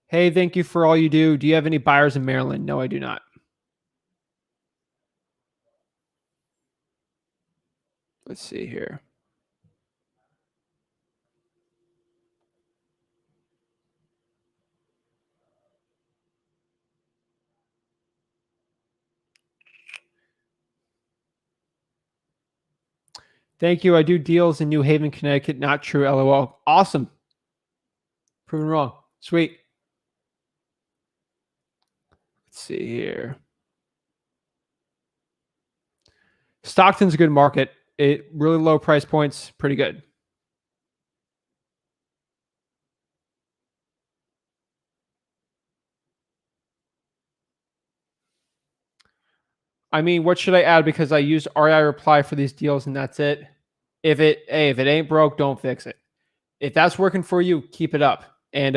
Hey, thank you for all you do. Do you have any buyers in Maryland? No, I do not. Let's see here. Thank you. I do deals in New Haven, Connecticut. Not true. LOL. Awesome. Proven wrong. Sweet. Let's see here. Stockton's a good market. It really low price points. Pretty good. I mean, what should I add? Because I use REI reply for these deals and that's it. If it ain't broke, don't fix it. If that's working for you, keep it up and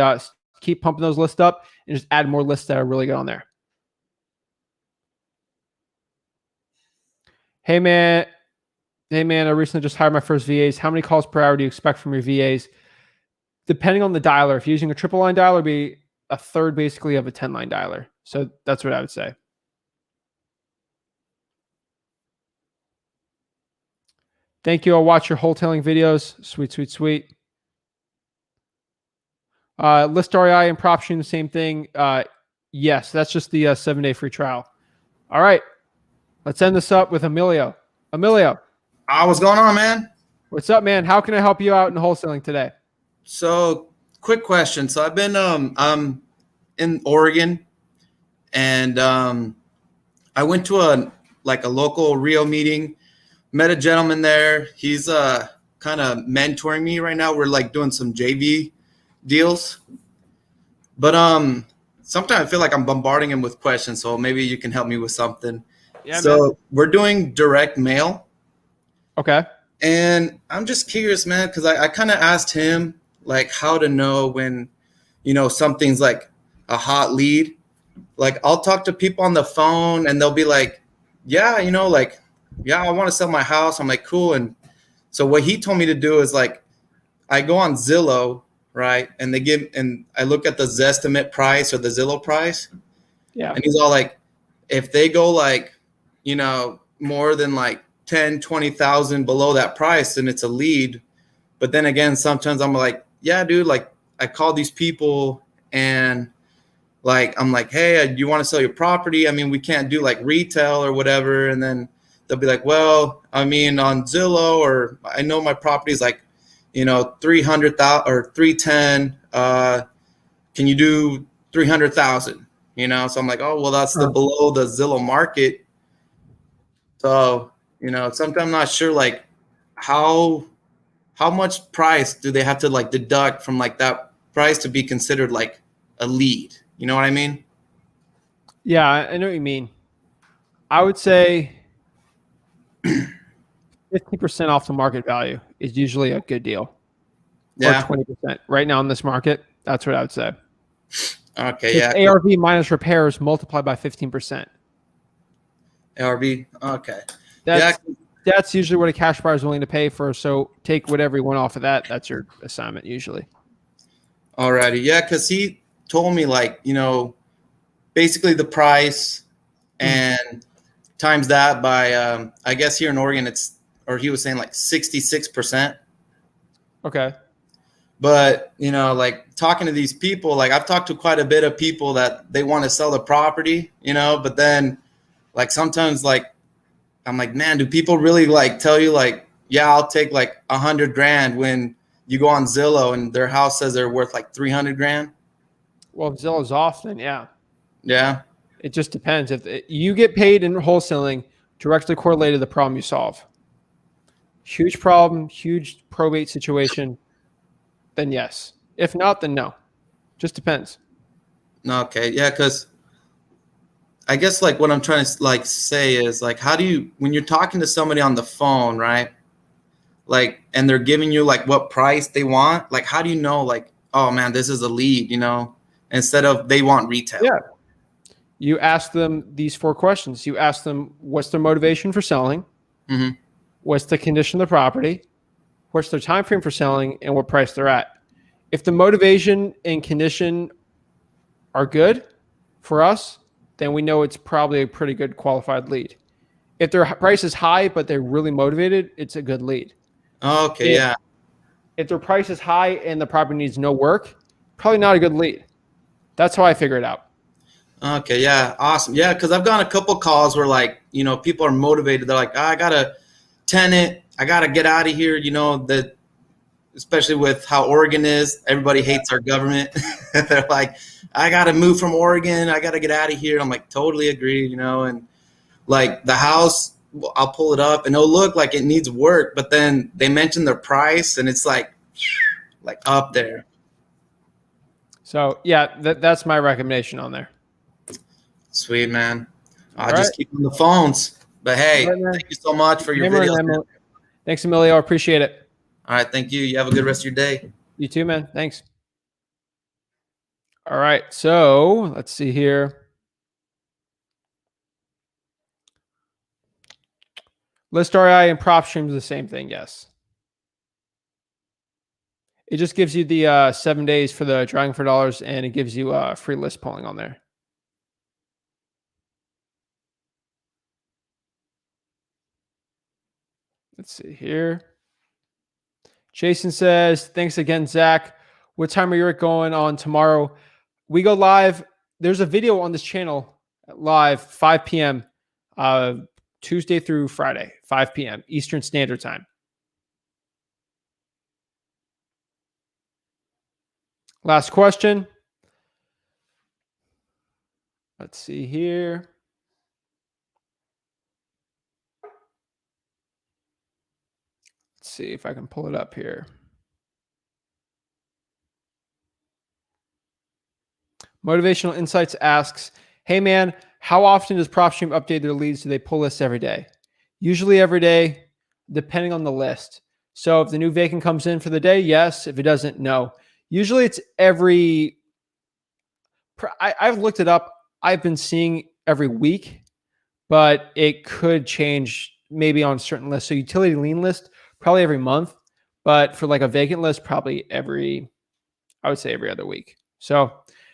keep pumping those lists up and just add more lists that are really good on there. Hey man, I recently just hired my first VAs. How many calls per hour do you expect from your VAs? Depending on the dialer. If you're using a triple line dialer, it'd be a third basically of a 10-line dialer. So that's what I would say. Thank you. I'll watch your wholesaling videos. Sweet, sweet, sweet. List REI and PropStream, the same thing. Yes, that's just the 7-day free trial. All right. Let's end this up with Emilio. Emilio. What's going on, man? What's up, man? How can I help you out in wholesaling today? So, quick question. So, I've been I'm in Oregon, and I went to a local Rio meeting. Met a gentleman there. He's kind of mentoring me right now. We're doing some JV deals, but sometimes I feel like I'm bombarding him with questions. So maybe you can help me with something. Yeah. So man, we're doing direct mail. Okay. And I'm just curious, man, because I kind of asked him how to know when, something's a hot lead. I'll talk to people on the phone and they'll be yeah, you know, like, yeah, I want to sell my house. I'm like, cool. And so what he told me to do is like, I go on Zillow, right? And I look at the Zestimate price or the Zillow price. Yeah. And he's all like, if they go like, you know, more than like 10, 20,000 below that price, then it's a lead. But then again, sometimes I'm like, yeah, dude, like I call these people and like, I'm like, hey, do you want to sell your property? I mean, we can't do like retail or whatever. And then they'll be like, well, I mean, on Zillow, or I know my property is like, you know, 300,000 or 310. Can you do 300,000? You know, so I'm like, oh, well, that's the below the Zillow market. So, you know, sometimes I'm not sure like how much price do they have to like deduct from like that price to be considered like a lead? You know what I mean? Yeah, I know what you mean. I would say 50% off the market value is usually a good deal. Yeah. Or 20% right now in this market. That's what I would say. Okay. It's Yeah. ARV minus repairs multiplied by 15%. ARV. Okay. That's usually what a cash buyer is willing to pay for. So take whatever you want off of that. That's your assignment usually. Alrighty. Yeah. Cause he told me like, you know, basically the price and times that by, I guess here in Oregon, he was saying like 66%. Okay. But, you know, like talking to these people, like I've talked to quite a bit of people that they want to sell the property, you know, but then like sometimes like, I'm like, man, do people really like tell you like, yeah, I'll take like $100,000 when you go on Zillow and their house says they're worth like 300,000? Well, if Zillow's off, then yeah. Yeah. It just depends. If you get paid in wholesaling, directly correlated to the problem you solve. Huge problem, huge probate situation, then yes. If not, then no. Just depends. Okay. Yeah. Cause I guess like what I'm trying to like say is like, how do you, when you're talking to somebody on the phone, right? Like, and they're giving you like what price they want, like, how do you know like, oh man, this is a lead, you know, instead of they want retail? Yeah. You ask them these 4 questions. You ask them, what's their motivation for selling? Mm-hmm. What's the condition of the property? What's their time frame for selling, and what price they're at? If the motivation and condition are good for us, then we know it's probably a pretty good qualified lead. If their price is high, but they're really motivated, it's a good lead. Okay. Yeah. If their price is high and the property needs no work, probably not a good lead. That's how I figure it out. Okay. Yeah. Awesome. Yeah. Cause I've gotten a couple calls where like, you know, people are motivated. They're like, I got a tenant. I got to get out of here. You know, that especially with how Oregon is, everybody hates our government. They're like, I got to move from Oregon. I got to get out of here. I'm like, totally agree. You know, and like the house, I'll pull it up and it'll look like it needs work, but then they mention their price and it's like up there. So yeah, that's my recommendation on there. Sweet, man. I'll All just keep on the phones. But hey, All right, thank you so much for your Hammer and videos. Emily. Thanks, Emilio. I appreciate it. All right. Thank you. You have a good rest of your day. You too, man. Thanks. All right. So let's see here. List RI and PropStream is the same thing. Yes. It just gives you the 7 days for the drawing for dollars, and it gives you free list polling on there. Let's see here. Jason says, thanks again, Zach. What time are you going on tomorrow? We go live. There's a video on this channel live 5 p.m. Tuesday through Friday, 5 p.m. Eastern Standard Time. Last question. Let's see here. Let's see if I can pull it up here. Motivational Insights asks, hey man, how often does PropStream update their leads? Do they pull lists every day? Usually every day, depending on the list. So if the new vacant comes in for the day, yes. If it doesn't, no. Usually it's I've looked it up. I've been seeing every week, but it could change maybe on certain lists. So utility lien list, probably every month, but for like a vacant list, probably I would say every other week. So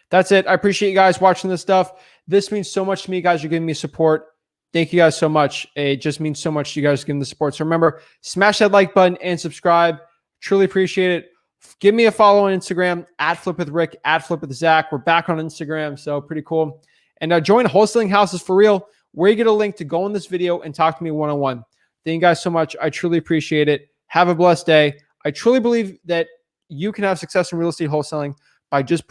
that's it. I appreciate you guys watching this stuff. This means so much to me, guys. You're giving me support. Thank you guys so much. It just means so much to you guys giving the support. So remember, smash that like button and subscribe. Truly appreciate it. Give me a follow on Instagram @FlipWithRick, @FlipWithZach. We're back on Instagram, so pretty cool. And join Wholesaling Houses for Real, where you get a link to go in this video and talk to me one-on-one. Thank you guys so much. I truly appreciate it. Have a blessed day. I truly believe that you can have success in real estate wholesaling by just